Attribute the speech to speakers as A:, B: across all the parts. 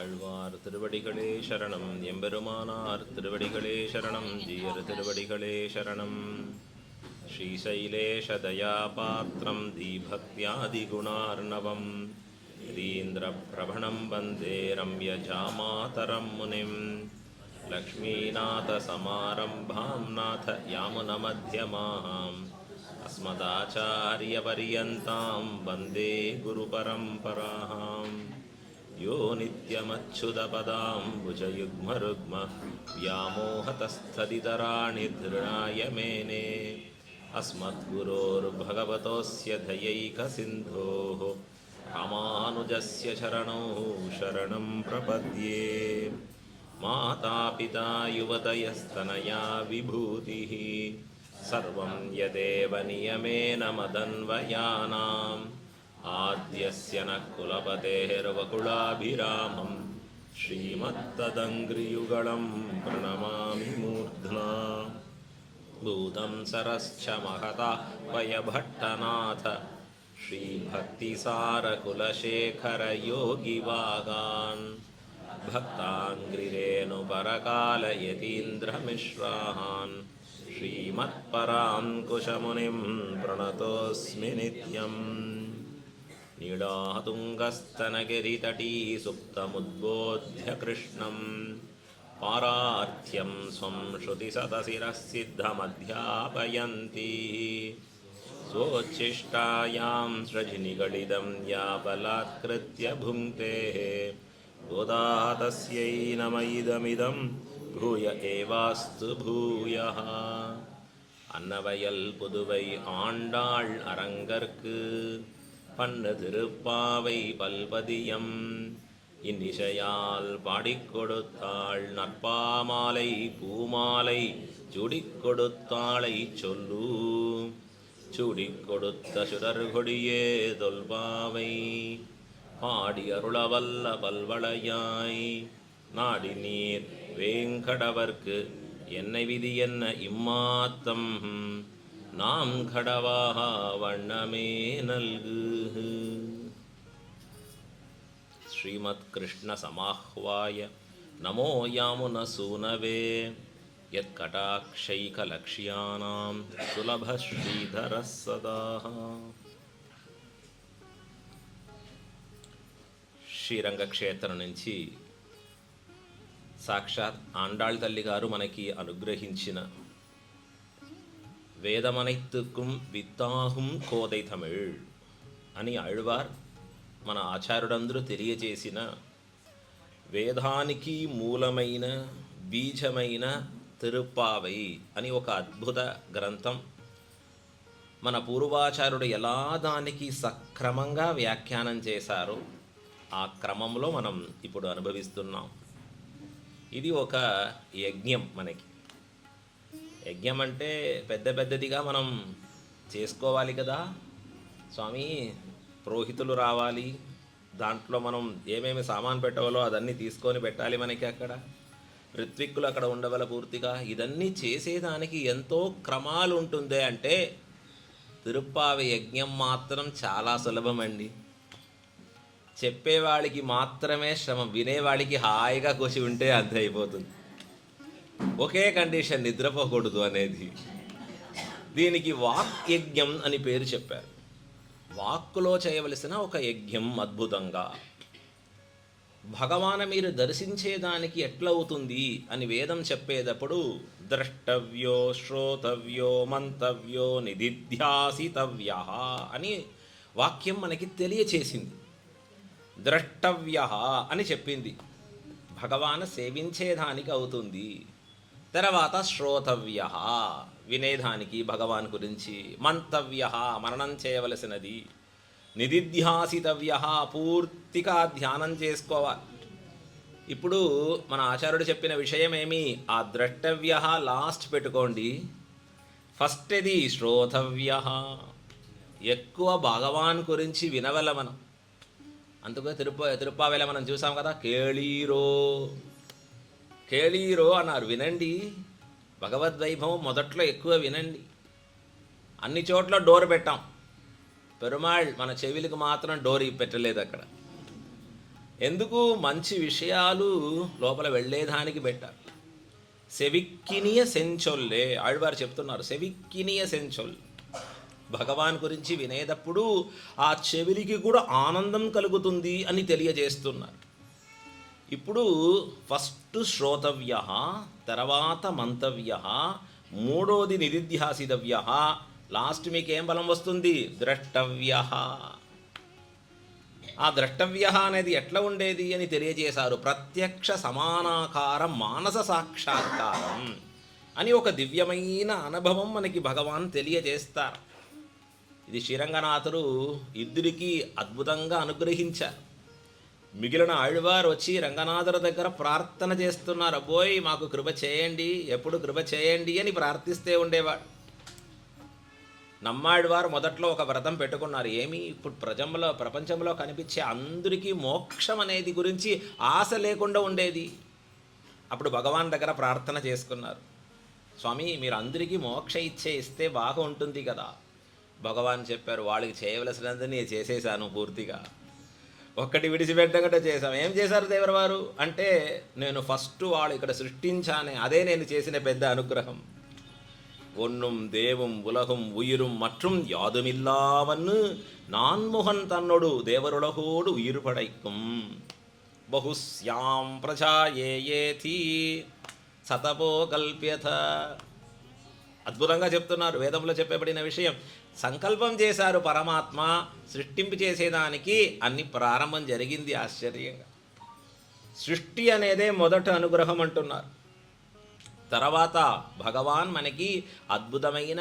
A: ஆழ்வார் திருவடிகளே சரணம். எம்பெருமானார் திருவடிகளே சரணம். ஜீயர் திருவடிகளே சரணம். ஸ்ரீசைலேஷதயாபாத்திரம் தீபக்தியாதிகுணார்ணவம் யதீந்திரபிரபணம் வந்தே ரம்யஜாமாதரம் முனிம். லக்ஷ்மீநாதசமாரம்பாம் நாதயாமுனமध्यமாம் அஸ்மதாச்சாரியபரியந்தாம் வந்தே குருபரம்பராம். யோ நித்யமச்சுதபதாம்புஜயுக்மருக்ம व्यामोहतस्थदितराणि धृणाय मेने अस्मद्गुरोर्भगवतोऽस्य दयैकसिन्धोः रामानुजस्य चरणौ शरणं प्रपद्ये. मातापिता युवतयस्तनया विभूतिः सर्वं यदेव नियमेन मदन्वयानाम्. आद्यस्य न कुलपतेर्वकुलाभिरामं श्रीमत्तदङ्घ्रियुगलं प्रणमामि मूर्ध्ना. भूतं सरश्च महता वयभट्टनाथ श्रीभक्तिसारकुलशेखरयोगिवागान् भक्ताङ्घ्रिरेणुपरकालयतीन्द्रमिश्रान् श्रीमत्पराङ्कुशमुनिं प्रणतोऽस्मि नित्यम्. नीडातुङ्गस्तनगिरितटी सुप्तमुद्बोध्य कृष्णं पारार्थ्यं स्वं श्रुतिसतशिरः सिद्धमध्यापयन्ती. स्वोच्छिष्टायां सृजनिगलितं या बलात्कृत्य भुङ्क्ते गोदा तस्यै नम इदमिदं भूय एवास्तु भूयः. அன்னவயல் புதுவை ஆண்டாள் அரங்கற்கு பண்ணு திருப்பாவை பல்பதியம் இன்னிசையால் பாடிக் கொடுத்தாள் நற்பாமாலை பூமாலை சூடிக் கொடுத்தாளை சொல்லு. சூடிக் கொடுத்த சுடர்கொடியே தொல்பாவை பாடி அருளவல்ல பல்வளையாய் நாடி நீர் வேங்கடவர்க்கு என்னை விதி என்ன இம்மாத்தம் நாம் கடவாக வண்ணமே நல்கு. ஸ்ரீமத் கிருஷ்ண சமாஹ்வாய நமோ யாமுனசூனவே யத் கடாக்ஷைகலக்ஷ்யானாம் சுலப ஸ்ரீதர சதா. శ్రీరంగ క్షేత్రం నుంచి సాక్షాత్ ఆండాళ్ తల్లి గారు మనకి అనుగ్రహించిన వేదమనైతుకుం విత్తాహుం కోదై తమిళ్ అని ఆళ్వార్ మన ఆచార్యుడందరూ తెలియజేసిన వేదానికి మూలమైన బీజమైన తిరుప్పావై అని ఒక అద్భుత గ్రంథం. మన పూర్వాచార్యుడు ఎలా దానికి సక్రమంగా వ్యాఖ్యానం చేశారో ఆ క్రమంలో మనం ఇప్పుడు అనుభవిస్తున్నాం. ఇది ఒక యజ్ఞం. మనకి యజ్ఞం అంటే పెద్ద పెద్దదిగా మనం చేసుకోవాలి కదా స్వామి. పురోహితులు రావాలి, దాంట్లో మనం ఏమేమి సామాన్ పెట్టవాలో అదన్నీ తీసుకొని పెట్టాలి మనకి. అక్కడ ఋత్విక్కులు అక్కడ ఉండవల పూర్తిగా. ఇదన్నీ చేసేదానికి ఎంతో క్రమాలు ఉంటుంది. అంటే తిరుప్పావి యజ్ఞం మాత్రం చాలా సులభమండి. చెప్పేవాడికి మాత్రమే శ్రమం, వినేవాడికి హాయిగా కూర్చి ఉంటే అంతే అయిపోతుంది. ఒకే కండిషన్, నిద్రపోకూడదు అనేది. దీనికి వాక్ యజ్ఞం అని పేరు చెప్పారు. వాక్కులో చేయవలసిన ఒక యజ్ఞం. అద్భుతంగా భగవాను మీరు దర్శించేదానికి ఎట్లవుతుంది అని వేదం చెప్పేటప్పుడు ద్రష్టవ్యో శ్రోతవ్యో మంతవ్యో నిదిధ్యాసితవ్య అని వాక్యం మనకి తెలియచేసింది. ద్రష్టవ్య అని చెప్పింది, భగవాను సేవించేదానికి అవుతుంది. తర్వాత శ్రోతవ్య వినేదానికి భగవాన్ గురించి, మంతవ్య మననం చేయవలసినది, నిదిధ్యాసితవ్య పూర్తిగా ధ్యానం చేసుకోవాలి. ఇప్పుడు మన ఆచార్యుడు చెప్పిన విషయం ఏమి? ఆ ద్రష్టవ్య లాస్ట్ పెట్టుకోండి. ఫస్ట్ ఇది శ్రోతవ్య. ఎక్కువ భగవాన్ గురించి వినవల మనం. అందుకే తిరుప్పావేళ మనం చూసాం కదా, కేళీరో అన్నారు. వినండి, భగవద్వైభవం మొదట్లో ఎక్కువ వినండి. అన్ని చోట్ల డోర్ పెట్టాం, పెరుమాళ్ మన చెవిలకు మాత్రం డోర్ పెట్టలేదు. అక్కడ ఎందుకు మంచి విషయాలు లోపల వెళ్ళేదానికి పెట్టారు. సెవిక్కినియ సెంచొల్లే ఆళ్వారు చెప్తున్నారు. సెవిక్కినియ సెంచొల్, భగవాన్ గురించి వినేటప్పుడు ఆ చెవిలికి కూడా ఆనందం కలుగుతుంది అని తెలియజేస్తున్నారు. ఇప్పుడు ఫస్ట్ శ్రోతవ్య, తర్వాత మంతవ్య, మూడోది నిధిధ్యాసితవ్య, లాస్ట్ మీకేం బలం వస్తుంది? ద్రష్టవ్య. ఆ ద్రష్టవ్య అనేది ఎట్లా ఉండేది అని తెలియజేశారు. ప్రత్యక్ష సమానాకార మానస సాక్షాత్కారం అని ఒక దివ్యమైన అనుభవం మనకి భగవాన్ తెలియజేస్తారు. ఇది శ్రీరంగనాథుడు ఇద్దరికి అద్భుతంగా అనుగ్రహించారు. మిగిలిన ఆళ్వారు వచ్చి రంగనాథుల దగ్గర ప్రార్థన చేస్తున్నారు. అబ్బోయ్ మాకు కృప చేయండి, ఎప్పుడు కృప చేయండి అని ప్రార్థిస్తే ఉండేవాడు. నమ్మాళ్వారు మొదట్లో ఒక వ్రతం పెట్టుకున్నారు. ఏమి ఇప్పుడు ప్రపంచంలో కనిపించే అందరికీ మోక్షం అనేది గురించి ఆశ లేకుండా ఉండేది. అప్పుడు భగవాన్ దగ్గర ప్రార్థన చేసుకున్నారు. స్వామి మీరు అందరికీ మోక్ష ఇస్తే బాగా ఉంటుంది కదా. భగవాన్ చెప్పారు, వాళ్ళకి చేయవలసినంత నేను చేసేసాను పూర్తిగా, ఒక్కటి విడిచిపెట్టకుండా చేశాం. ఏం చేశారు దేవరవారు అంటే, నేను ఫస్ట్ వాళ్ళు ఇక్కడ సృష్టించానే, అదే నేను చేసిన పెద్ద అనుగ్రహం. ஒன்னும் தேவும் உலகும் உயிரும் மற்றும் யாதுமில்லாவன்னு நான்முகன் தன்னொடு தேவருலகோடு உயிர் படைக்கும் బహుశ్యాం ప్రజా ఏయేతి సతపో కల్ప్యత. అద్భుతంగా చెప్తున్నారు. వేదంలో చెప్పబడిన విషయం. సంకల్పం చేశారు పరమాత్మ సృష్టింపు చేసేదానికి, అన్ని ప్రారంభం జరిగింది. ఆశ్చర్యంగా సృష్టి అనేదే మొదట అనుగ్రహం అంటున్నారు. తర్వాత భగవాన్ మనకి అద్భుతమైన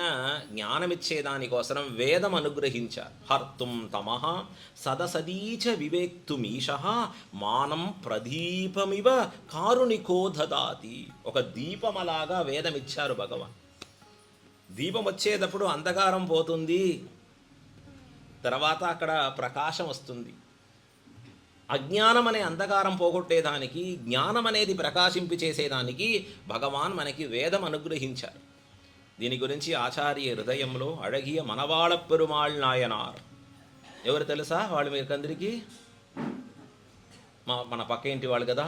A: జ్ఞానమిచ్చేదానికోసం వేదం అనుగ్రహించారు. హర్తుం తమః సదసదీచ వివేక్తుమీశ మానం ప్రదీపమివ కారుణికో దదాతి. ఒక దీపమలాగా వేదం ఇచ్చారు భగవాన్. దీపం వచ్చేటప్పుడు అంధకారం పోతుంది, తర్వాత అక్కడ ప్రకాశం వస్తుంది. అజ్ఞానం అనే అంధకారం పోగొట్టేదానికి, జ్ఞానం అనేది ప్రకాశింపి చేసేదానికి భగవాన్ మనకి వేదం అనుగ్రహించారు. దీని గురించి ఆచార్య హృదయంలో అழகிய మనవాళ పెరుమాళ్ నాయనార్ ఎవరు తెలుసా? వాళ్ళు మీకందరికీ మన పక్క ఇంటి వాళ్ళు కదా.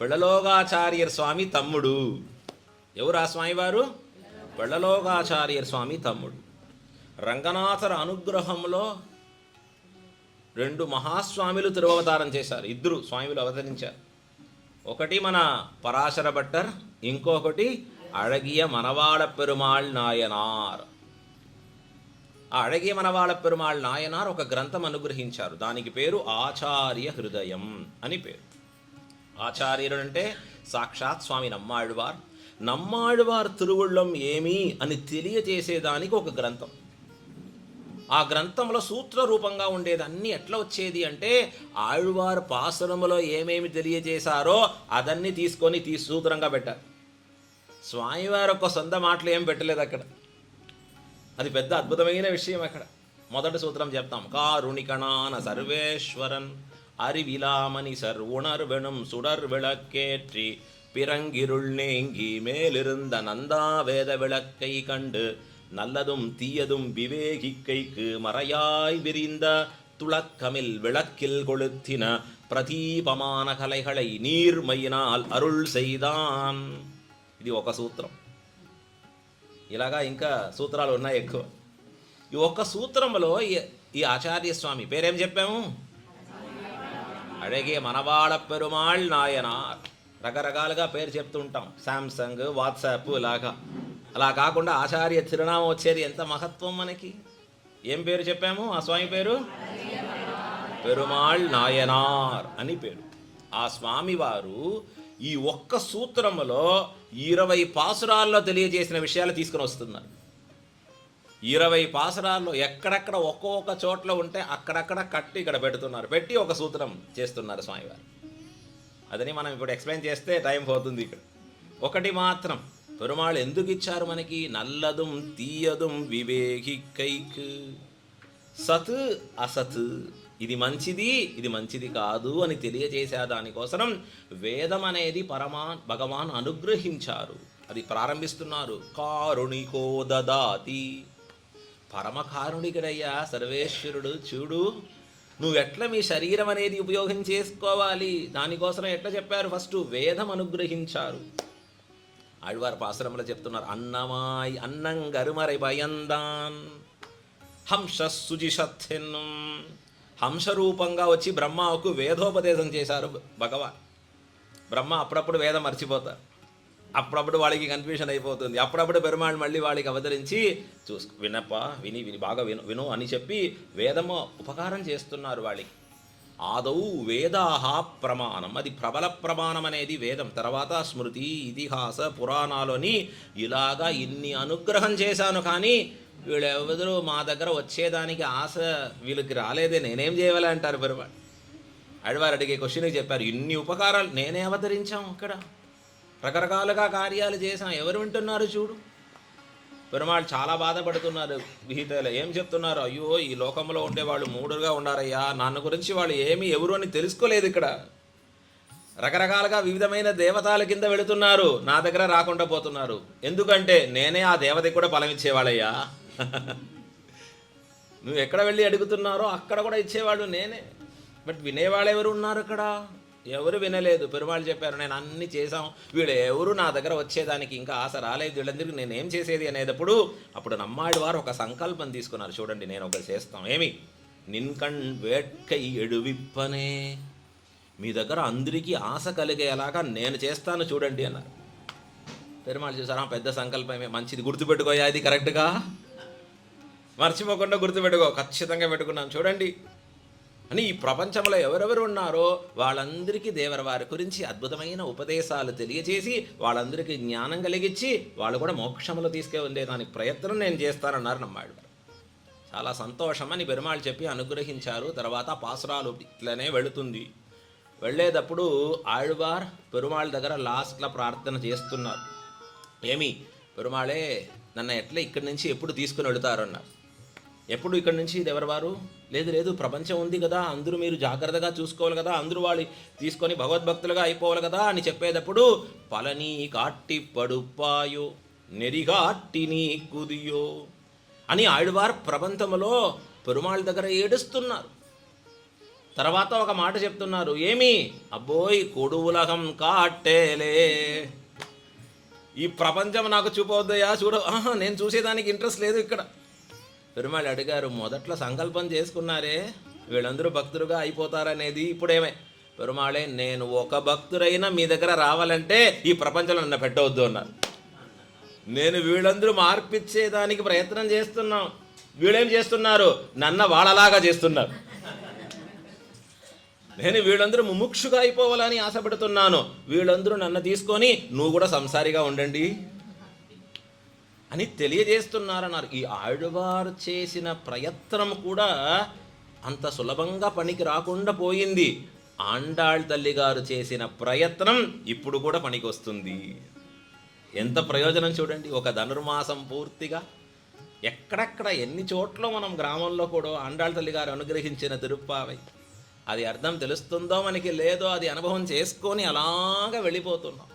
A: పెళ్ళలోగాచార్యర్ స్వామి తమ్ముడు. ఎవరు ఆ స్వామివారు? పెళ్ళలోగాచార్యర్ స్వామి తమ్ముడు. రంగనాథర అనుగ్రహంలో 2 మహాస్వామిలు తిరువవతారం చేశారు. 2 స్వామిలు అవతరించారు. ఒకటి మన పరాశర భట్టర్, ఇంకొకటి అழகிய మనవాళ పెరుమాళ్ నాయనార్. ఆ అழகிய మనవాళ పెరుమాళ్ నాయనార్ ఒక గ్రంథం అనుగ్రహించారు. దానికి పేరు ఆచార్య హృదయం అని పేరు. ఆచార్యుడు అంటే సాక్షాత్ స్వామి నమ్మాళ్వార్. నమ్మాళ్వార్ తిరువుళ్ళం ఏమి అని తెలియజేసేదానికి ఒక గ్రంథం. ఆ గ్రంథంలో సూత్ర రూపంగా ఉండేది. అన్నీ ఎట్లా వచ్చేది అంటే, ఆళ్వారు పాసురములో ఏమేమి తెలియజేశారో అదన్నీ తీసుకొని సూత్రంగా పెట్టారు. స్వామివారు ఒక సొంత మాటలు ఏం పెట్టలేదు అక్కడ. అది పెద్ద అద్భుతమైన విషయం. అక్కడ మొదటి సూత్రం చెప్తాం. కారుణికణాన సర్వేశ్వరన్ அறிவிலாமணி சர் உணர்வெனும் சுடர் விளக்கேற்றி பிறங்கிருள் நீங்கி மேலிருந்த நந்தா வேத விளக்கை கண்டு நல்லதும் தீயதும் விவேகிக்கைக்கு மறையாய் விரிந்த துளக்கமில் விளக்கில் கொளுத்தின ప్రదీపమాన కలైகளை నీర్మయినాల్ అరుళ్ செய்தான். ఇది ఒక సూత్రం. ఇలాగా ఇంకా సూత్రాలు ఉన్నాయి ఎక్కువ. ఈ ఒక్క సూత్రంలో ఈ ఆచార్య స్వామి పేరేం చెప్పాము? అழகிய మనవాళ పెరుమాళ్ నాయనార్. రకరకాలుగా పేరు చెప్తూ ఉంటాం. శాంసంగ్, వాట్సాప్ ఇలాగా. అలా కాకుండా ఆచార్య తిరునామం వచ్చేది ఎంత మహత్వం మనకి. ఏం పేరు చెప్పాము? ఆ స్వామి పేరు పెరుమాళ్ నాయనార్ అని పేరు. ఆ స్వామివారు ఈ ఒక్క సూత్రములో 20 పాసురాల్లో తెలియజేసిన విషయాలు తీసుకుని వస్తున్నారు. 20 పాసురాల్లో ఎక్కడెక్కడ ఒక్కొక్క చోట్ల ఉంటే అక్కడక్కడ కట్టి ఇక్కడ పెడుతున్నారు. పెట్టి ఒక సూత్రం చేస్తున్నారు స్వామివారు. అదని మనం ఇప్పుడు ఎక్స్ప్లెయిన్ చేస్తే టైం పోతుంది. ఇక్కడ ఒకటి మాత్రం పెరుమాళ్ ఎందుకు ఇచ్చారు మనకి? నల్లదుం తీయదుం వివేకికైక్. సత్ అసత్, ఇది మంచిది ఇది మంచిది కాదు అని తెలియజేసే దానికోసం వేదం అనేది భగవాన్ అనుగ్రహించారు. అది ప్రారంభిస్తున్నారు. కారుణికో దదాతి. పరమ కారుణికుడయ్యా సర్వేశ్వరుడు. చూడు నువ్వు ఎట్లా మీ శరీరం అనేది ఉపయోగం చేసుకోవాలి, దానికోసం ఎట్లా చెప్పారు? ఫస్ట్ వేదం అనుగ్రహించారు. ఆళ్వార్ పాసురంలో చెప్తున్నారు, అన్నమాయ్ అన్నం గరుమరై భయందాన్ హంస సుజిషత్తిన్నం. హంసరూపంగా వచ్చి బ్రహ్మకు వేదోపదేశం చేశారు భగవాన్. బ్రహ్మ అప్పుడప్పుడు వేదం మర్చిపోతారు, అప్పుడప్పుడు వాళ్ళకి కన్ఫ్యూషన్ అయిపోతుంది. అప్పుడప్పుడు పెరుమాళ్ళు మళ్ళీ వాళ్ళకి అవతరించి విని బాగా విను అని చెప్పి వేదము ఉపకారం చేస్తున్నారు వాళ్ళకి. ఆదౌ వేదాహ ప్రమాణం, అది ప్రబల ప్రమాణం అనేది వేదం. తర్వాత స్మృతి, ఇతిహాస, పురాణాలని ఇలాగా ఇన్ని అనుగ్రహం చేశాను, కానీ వీళ్ళెవరు మా దగ్గర వచ్చేదానికి ఆశ వీళ్ళకి రాలేదే, నేనేం చేయాలి అంటారు పెరుమాళ్ళు. ఆళ్వారు అడిగే క్వశ్చన్కి చెప్పారు, ఇన్ని ఉపకారాలు నేనే అవతరించాం, ఇక్కడ రకరకాలుగా కార్యాలు చేశాం, ఎవరు వింటున్నారు చూడు. పెరుమాళ్ళు చాలా బాధపడుతున్నారు. విహితలో ఏం చెప్తున్నారు? అయ్యో, ఈ లోకంలో ఉండేవాళ్ళు మూడుగా ఉండారయ్యా, నన్ను గురించి వాళ్ళు ఎవరు అని తెలుసుకోలేదు. ఇక్కడ రకరకాలుగా వివిధమైన దేవతల కింద వెళుతున్నారు, నా దగ్గర రాకుండా పోతున్నారు. ఎందుకంటే నేనే ఆ దేవతకి కూడా ఫలం ఇచ్చేవాళ్ళయ్యా. నువ్వు ఎక్కడ వెళ్ళి అడుగుతున్నారో అక్కడ కూడా ఇచ్చేవాళ్ళు నేనే. బట్ వినేవాళ్ళు ఎవరు ఉన్నారు అక్కడ? ఎవరు వినలేదు. పెరుమాళ్ళు చెప్పారు, నేను అన్నీ చేశాం, వీళ్ళు ఎవరు నా దగ్గర వచ్చేదానికి ఇంకా ఆశ రాలేదు, వీళ్ళందరికీ నేనేం చేసేది అనేటప్పుడు అప్పుడు నమ్మాడి వారు ఒక సంకల్పం తీసుకున్నారు. చూడండి, నేను ఒకటి చేస్తాం. ఏమి? నిన్కణ్ వేట్కై ఎడువిప్పనే, మీ దగ్గర అందరికీ ఆశ కలిగేలాగా నేను చేస్తాను చూడండి అన్నారు. పెరుమాళ్ళు చూసారా, పెద్ద సంకల్పమే, మంచిది, గుర్తుపెట్టుకోయా, ఇది కరెక్ట్గా మర్చిపోకుండా గుర్తుపెట్టుకో. ఖచ్చితంగా పెట్టుకున్నాను చూడండి అని. ఈ ప్రపంచంలో ఎవరెవరు ఉన్నారో వాళ్ళందరికీ దేవర వారి గురించి అద్భుతమైన ఉపదేశాలు తెలియజేసి వాళ్ళందరికీ జ్ఞానం కలిగించి వాళ్ళు కూడా మోక్షంలో తీసుకెళ్ళేదానికి ప్రయత్నం నేను చేస్తానన్నారు నమ్మాడు. చాలా సంతోషం అని పెరుమాళ్ళు చెప్పి అనుగ్రహించారు. తర్వాత పాసురాలు ఇట్లనే వెళుతుంది. వెళ్ళేటప్పుడు ఆళ్వార్ పెరుమాళ్ళ దగ్గర లాస్ట్లో ప్రార్థన చేస్తున్నారు. ఏమి? పెరుమాళే నన్ను ఎట్లా ఇక్కడి నుంచి ఎప్పుడు తీసుకుని వెళుతారు అన్నారు. ఎప్పుడు ఇక్కడి నుంచి ఎవరు? లేదు, ప్రపంచం ఉంది కదా, అందరూ మీరు జాగ్రత్తగా చూసుకోవాలి కదా, అందరూ వాళ్ళు తీసుకొని భగవద్భక్తులుగా అయిపోవాలి కదా అని చెప్పేటప్పుడు పళని కాట్టి పడుపాయో నెరిగాట్టి నీ కుదియో అని ఆళ్వార్ ప్రబంధములో పెరుమాళ్ళ దగ్గర ఏడుస్తున్నారు. తర్వాత ఒక మాట చెప్తున్నారు. ఏమి? అబ్బోయ్ కొడువులహం కాట్టేలే, ఈ ప్రపంచం నాకు చూపవద్దయా, నేను చూసేదానికి ఇంట్రెస్ట్ లేదు ఇక్కడ. పెరుమాళ్ళు అడిగారు, మొదట్లో సంకల్పం చేసుకున్నారే వీళ్ళందరూ భక్తులుగా అయిపోతారనేది, ఇప్పుడేమే? పెరుమాళే, నేను ఒక భక్తురైనా మీ దగ్గర రావాలంటే ఈ ప్రపంచంలో నన్ను పెట్టవద్దు అన్నారు. నేను వీళ్ళందరూ మార్పిచ్చేదానికి ప్రయత్నం చేస్తున్నాం, వీళ్ళేం చేస్తున్నారు? నన్ను వాళ్ళలాగా చేస్తున్నారు. నేను వీళ్ళందరూ ముముక్షుగా అయిపోవాలని ఆశపడుతున్నాను, వీళ్ళందరూ నన్ను తీసుకొని నువ్వు కూడా సంసారిగా ఉండండి అని తెలియజేస్తున్నారన్నారు. ఈ ఆళ్వారు చేసిన ప్రయత్నం కూడా అంత సులభంగా పనికి రాకుండా పోయింది. ఆండాళ్ తల్లి గారు చేసిన ప్రయత్నం ఇప్పుడు కూడా పనికి వస్తుంది. ఎంత ప్రయోజనం చూడండి. ఒక ధనుర్మాసం పూర్తిగా ఎక్కడెక్కడ ఎన్ని చోట్ల మనం గ్రామంలో కూడా ఆండాళ్ తల్లి గారు అనుగ్రహించిన తిరుప్పావై, అది అర్థం తెలుస్తుందో మనకి లేదో, అది అనుభవం చేసుకొని అలాగా వెళ్ళిపోతున్నాం.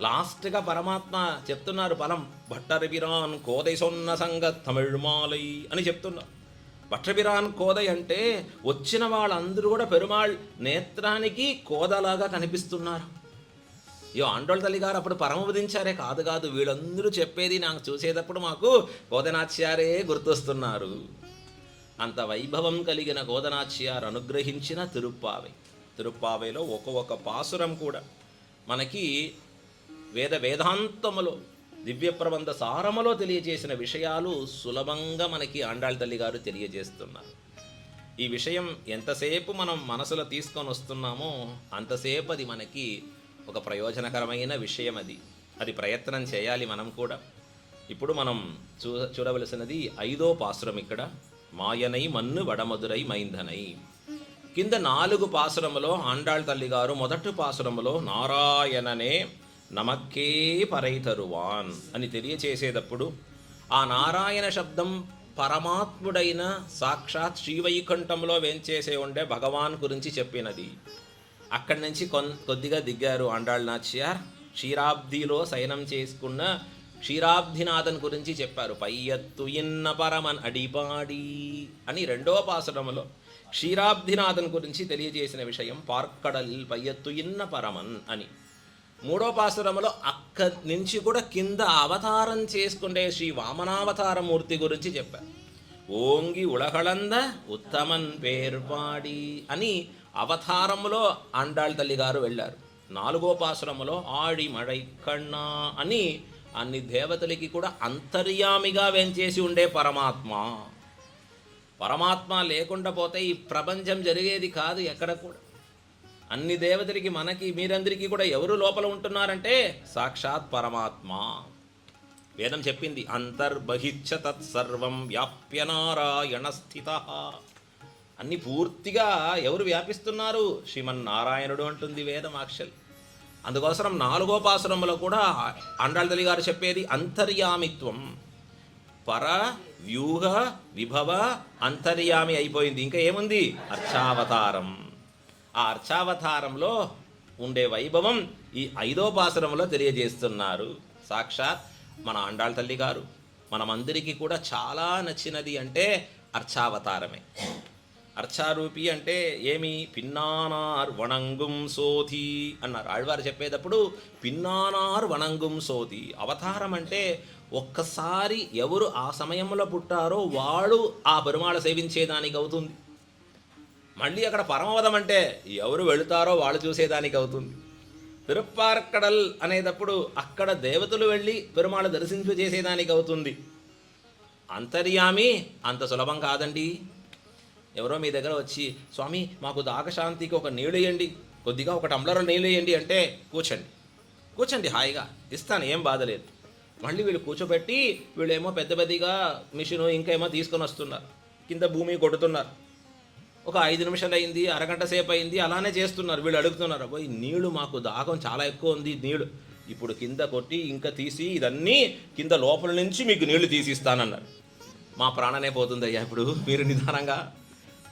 A: లాస్ట్గా పరమాత్మ చెప్తున్నారు ఫలం. భట్టరిపిరాన్ కోదై సొన్న సంగ తమిళ్ మాలై అని చెప్తున్నారు. భట్టరిపిరాన్ కోదై అంటే వచ్చిన వాళ్ళందరూ కూడా పెరుమాళ్ నేత్రానికి కోదలాగా కనిపిస్తున్నారు. అయ్యో, ఆండోళ తల్లి గారు అప్పుడు పరమవదించారే, కాదు, వీళ్ళందరూ చెప్పేది నాకు చూసేటప్పుడు మాకు కోదనాచ్యారే గుర్తొస్తున్నారు. అంత వైభవం కలిగిన కోదనాచ్యారు అనుగ్రహించిన తిరుప్పావైలో ఒక పాసురం కూడా మనకి వేదాంతములో దివ్య ప్రబంధ సారములో తెలియజేసిన విషయాలు సులభంగా మనకి ఆండాళ్ తల్లి గారు తెలియజేస్తున్నారు. ఈ విషయం ఎంతసేపు మనం మనసులో తీసుకొని వస్తున్నామో అంతసేపు అది మనకి ఒక ప్రయోజనకరమైన విషయం. అది ప్రయత్నం చేయాలి మనం కూడా. ఇప్పుడు మనం చూడవలసినది 5వ పాసురం. ఇక్కడ మాయనై మన్ను వడమదురై మైంధనై. కింద 4 పాసురములో ఆండాళ్ తల్లి గారు మొదటి పాసురములో నారాయణనే నమక్కే పరైతరువాన్ అని తెలియచేసేటప్పుడు ఆ నారాయణ శబ్దం పరమాత్ముడైన సాక్షాత్ శ్రీవైకుంఠంలో వేంచేసే ఉండే భగవాన్ గురించి చెప్పినది. అక్కడి నుంచి కొద్దిగా దిగారు ఆండాళ్ నాచ్యార్. క్షీరాబ్దిలో శయనం చేసుకున్న క్షీరాబ్దినాథన్ గురించి చెప్పారు. పయ్యత్తు ఇన్న పరమన్ అడిపాడి అని 2వ పాసురములో క్షీరాబ్ధినాథన్ గురించి తెలియజేసిన విషయం పార్కడల్ పయ్యత్తు ఇన్న పరమన్ అని. మూడో పాసురములో అక్కడి నుంచి కూడా కింద అవతారం చేసుకునే శ్రీ వామనావతారమూర్తి గురించి చెప్పారు. ఓంగి ఉళహళంద ఉత్తమన్ పేర్పాడి అని అవతారములో ఆండాళ్ తల్లి గారు వెళ్ళారు. నాలుగో పాసురములో ఆడి మడై కన్నా అని అన్ని దేవతలకి కూడా అంతర్యామిగా వెంచేసి ఉండే పరమాత్మ. పరమాత్మ లేకుండా పోతే ఈ ప్రపంచం జరిగేది కాదు ఎక్కడ కూడా. అన్ని దేవతలకి మనకి మీరందరికీ కూడా ఎవరు లోపల ఉంటున్నారంటే సాక్షాత్ పరమాత్మ. వేదం చెప్పింది అంతర్బహిచ్చ తత్సర్వం వ్యాప్య నారాయణ స్థిత. అన్ని పూర్తిగా ఎవరు వ్యాపిస్తున్నారు? శ్రీమన్నారాయణుడు అంటుంది వేదం అక్షల్. అందుకోసం నాలుగో పాసురంలో కూడా ఆండాళ్ తల్లి గారు చెప్పేది అంతర్యామిత్వం. పర వ్యూహ విభవ అంతర్యామి అయిపోయింది. ఇంకా ఏముంది? అర్చావతారం. ఆ అర్చావతారంలో ఉండే వైభవం ఈ ఐదో పాసురంలో తెలియజేస్తున్నారు సాక్షాత్ మన ఆండాళ్ తల్లి గారు. మనమందరికీ కూడా చాలా నచ్చినది అంటే అర్చావతారమే. అర్చారూపి అంటే ఏమి? పిన్నానార్ వణంగుం సోధి అన్నారు ఆళ్వారు చెప్పేటప్పుడు. పిన్నానార్ వణంగుం సోధి. అవతారం అంటే ఒక్కసారి ఎవరు ఆ సమయంలో పుట్టారో వాడు ఆ పెరుమాళ సేవించేదానికి అవుతుంది. మళ్ళీ అక్కడ పరమవదం అంటే ఎవరు వెళుతారో వాళ్ళు చూసేదానికి అవుతుంది. తిరుప్పార్కడల్ అనేటప్పుడు అక్కడ దేవతలు వెళ్ళి పెరుమాళ దర్శింపు చేసేదానికి అవుతుంది. అంతర్యామి అంత సులభం కాదండి. ఎవరో మీ దగ్గర వచ్చి స్వామి మాకు దాహశాంతికి ఒక నీళ్ళు ఇవ్వండి, కొద్దిగా ఒక టంబ్లర్ నీళ్ళు ఇవ్వండి అంటే కూర్చోండి హాయిగా ఇస్తాను, ఏం బాధలేదు. మళ్ళీ వీళ్ళు కూర్చోబెట్టి వీళ్ళేమో పెద్ద పెద్దగా మిషను ఇంకా ఏమో తీసుకొని వస్తున్నారు, కింద భూమి కొడుతున్నారు. ఒక 5 నిమిషాలు అయింది, అరగంట సేపు అయింది, అలానే చేస్తున్నారు. వీళ్ళు అడుగుతున్నారు పోయి నీళ్ళు మాకు దాహం చాలా ఎక్కువ ఉంది, నీళ్ళు ఇప్పుడు కింద కొట్టి ఇంకా తీసి ఇదన్నీ కింద లోపల నుంచి మీకు నీళ్లు తీసిస్తానన్నారు. మా ప్రాణనే పోతుందయ్యా ఇప్పుడు మీరు నిదానంగా.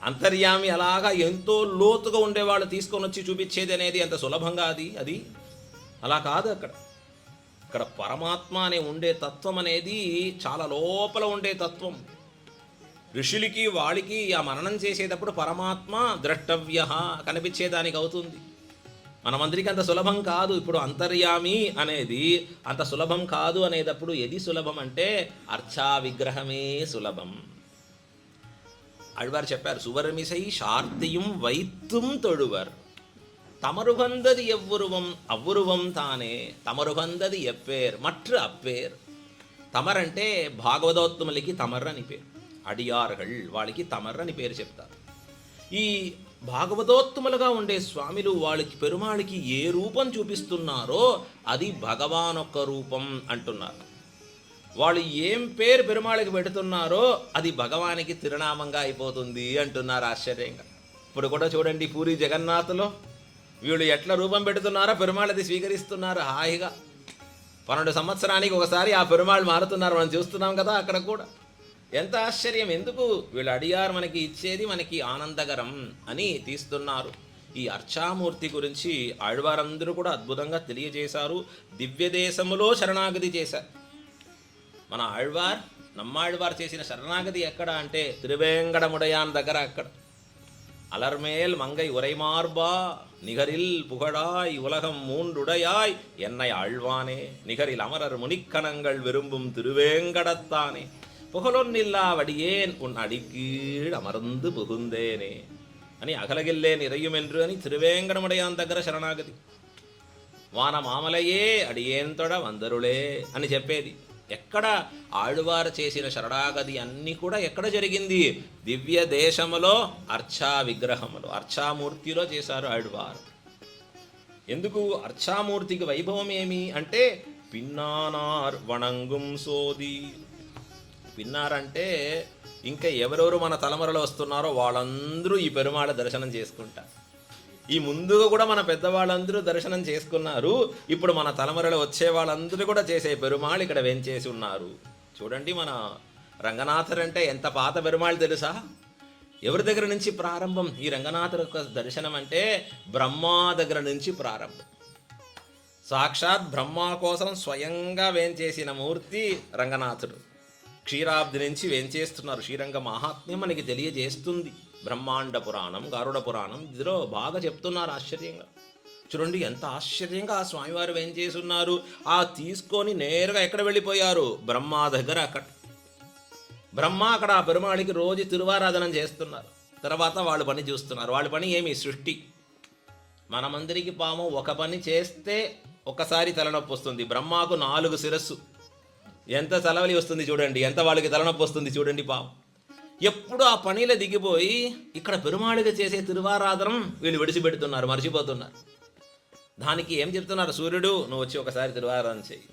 A: అంతర్యామి అలాగా ఎంతో లోతుగా ఉండేవాళ్ళు తీసుకొని వచ్చి చూపించేది అనేది అంత సులభంగా అది అలా కాదు. అక్కడ పరమాత్మ అనే ఉండే తత్వం అనేది చాలా లోపల ఉండే తత్వం. ఋషులకి వాళ్ళకి ఆ మననం చేసేటప్పుడు పరమాత్మ ద్రష్టవ్య కనిపించేదానికి అవుతుంది. మనమందరికీ అంత సులభం కాదు. ఇప్పుడు అంతర్యామి అనేది అంత సులభం కాదు అనేటప్పుడు ఏది సులభం అంటే అర్చా విగ్రహమే సులభం. ఆళ్వారు చెప్పారు సువర్మిసై శార్తియం వైత్తుం తొడువర్ తమరుగందది ఎవ్వురువం అవ్వురువం తానే తమరుగందది ఎప్పేర్ మట్టు అప్పేర్. తమర్ అంటే భాగవతోత్తములకి తమర్ అని పేరు, అడియార్గల్ వాళ్ళకి తమర్ అని పేరు చెప్తారు. ఈ భాగవతోత్తములుగా ఉండే స్వామిలు వాళ్ళకి పెరుమాళికి ఏ రూపం చూపిస్తున్నారో అది భగవానొక్క రూపం అంటున్నారు. వాళ్ళు ఏం పేరు పెరుమాళికి పెడుతున్నారో అది భగవానికి తిరునామంగా అయిపోతుంది అంటున్నారు ఆశ్చర్యంగా. ఇప్పుడు కూడా చూడండి పూరి జగన్నాథ్లో వీళ్ళు ఎట్లా రూపం పెడుతున్నారో పెరుమాళది స్వీకరిస్తున్నారు హాయిగా. 12 సంవత్సరానికి ఒకసారి ఆ పెరుమాళ్ళు మారుతున్నారు, మనం చూస్తున్నాం కదా. అక్కడ కూడా ఎంత ఆశ్చర్యం. ఎందుకు? వీళ్ళు అడిగారు మనకి ఇచ్చేది మనకి ఆనందకరం అని తీస్తున్నారు. ఈ అర్చామూర్తి గురించి ఆళ్వారందరూ కూడా అద్భుతంగా తెలియజేశారు. దివ్యదేశములో శరణాగతి చేశారు. మన ఆళ్వార్ నమ్మాళ్వార్ చేసిన శరణాగతి ఎక్కడ అంటే తిరువేంగడముడయాన్ దగ్గర. అక్కడ అలర్మేల్ మంగై ఉరైమార్బా నిగరిల్ పుగడాయ్ ఉలగం மூன்றுடையாய் என்னை ஆழ்வானே நிகரில் அமரர் முனிக்கணங்கள் விரும்பும் திருவேங்கடத்தானே புகழொன்னில்லா வடியேன் உன் அடிக்கீழ் அமர்ந்து புகுந்தேனே అని అగలగిల్లే నిరయుమెండ్రు అని తిరువేంగడముడయాన్ దగ్గర శరణాగతి. వాన మామలయే అడియేంతొడ వందరులే అని చెప్పేది. ఎక్కడ ఆళ్వారు చేసిన శరణాగతి అన్నీ కూడా ఎక్కడ జరిగింది? దివ్య దేశములో అర్చా విగ్రహములో అర్చామూర్తిలో చేశారు ఆళ్వారు. ఎందుకు? అర్చామూర్తికి వైభవం ఏమి అంటే పిన్నానార్ వణంగుం సోది. పిన్నారంటే ఇంకా ఎవరెవరు మన తలమరలో వస్తున్నారో వాళ్ళందరూ ఈ పెరుమాళ దర్శనం చేసుకుంటారు. ఈ ముందుగా కూడా మన పెద్దవాళ్ళందరూ దర్శనం చేసుకున్నారు. ఇప్పుడు మన తలమరలో వచ్చే వాళ్ళందరూ కూడా చేసే పెరుమాళ్ ఇక్కడ వెంచేసి ఉన్నారు. చూడండి మన రంగనాథర్ అంటే ఎంత పాత పెరుమాళ్ తెలుసా? ఎవరి దగ్గర నుంచి ప్రారంభం ఈ రంగనాథర్ యొక్క దర్శనం అంటే బ్రహ్మా దగ్గర నుంచి ప్రారంభం. సాక్షాత్ బ్రహ్మ కోసం స్వయంగా వేంచేసిన మూర్తి రంగనాథుడు. క్షీరాబ్ది నుంచి వేంచేస్తున్నారు. శ్రీరంగ మహాత్మ్యం మనకి తెలియజేస్తుంది. బ్రహ్మాండ పురాణం, గరుడ పురాణం, ఇందులో బాగా చెప్తున్నారు ఆశ్చర్యంగా. చూడండి ఎంత ఆశ్చర్యంగా ఆ స్వామివారు ఏం చేసున్నారు. ఆ తీసుకొని నేరుగా ఎక్కడ వెళ్ళిపోయారు, బ్రహ్మ దగ్గర. అక్కడ బ్రహ్మ అక్కడ ఆ పెరుమాళికి రోజు తిరువారాధనం చేస్తున్నారు. తర్వాత వాళ్ళ పని చూస్తున్నారు. వాళ్ళ పని ఏమి, సృష్టి. మనమందరికి పాము ఒక పని చేస్తే ఒకసారి తలనొప్పి వస్తుంది, బ్రహ్మకు 4 శిరస్సు, ఎంత తలవలి వస్తుంది చూడండి, ఎంత వాళ్ళకి తలనొప్పి వస్తుంది చూడండి పాము. ఎప్పుడు ఆ పనిలో దిగిపోయి ఇక్కడ పెరుమాళిగా చేసే తిరువారాధనం వీళ్ళు విడిచిపెడుతున్నారు, మర్చిపోతున్నారు. దానికి ఏం చెప్తున్నారు, సూర్యుడు నువ్వు వచ్చి ఒకసారి తిరువారాధన చేయి,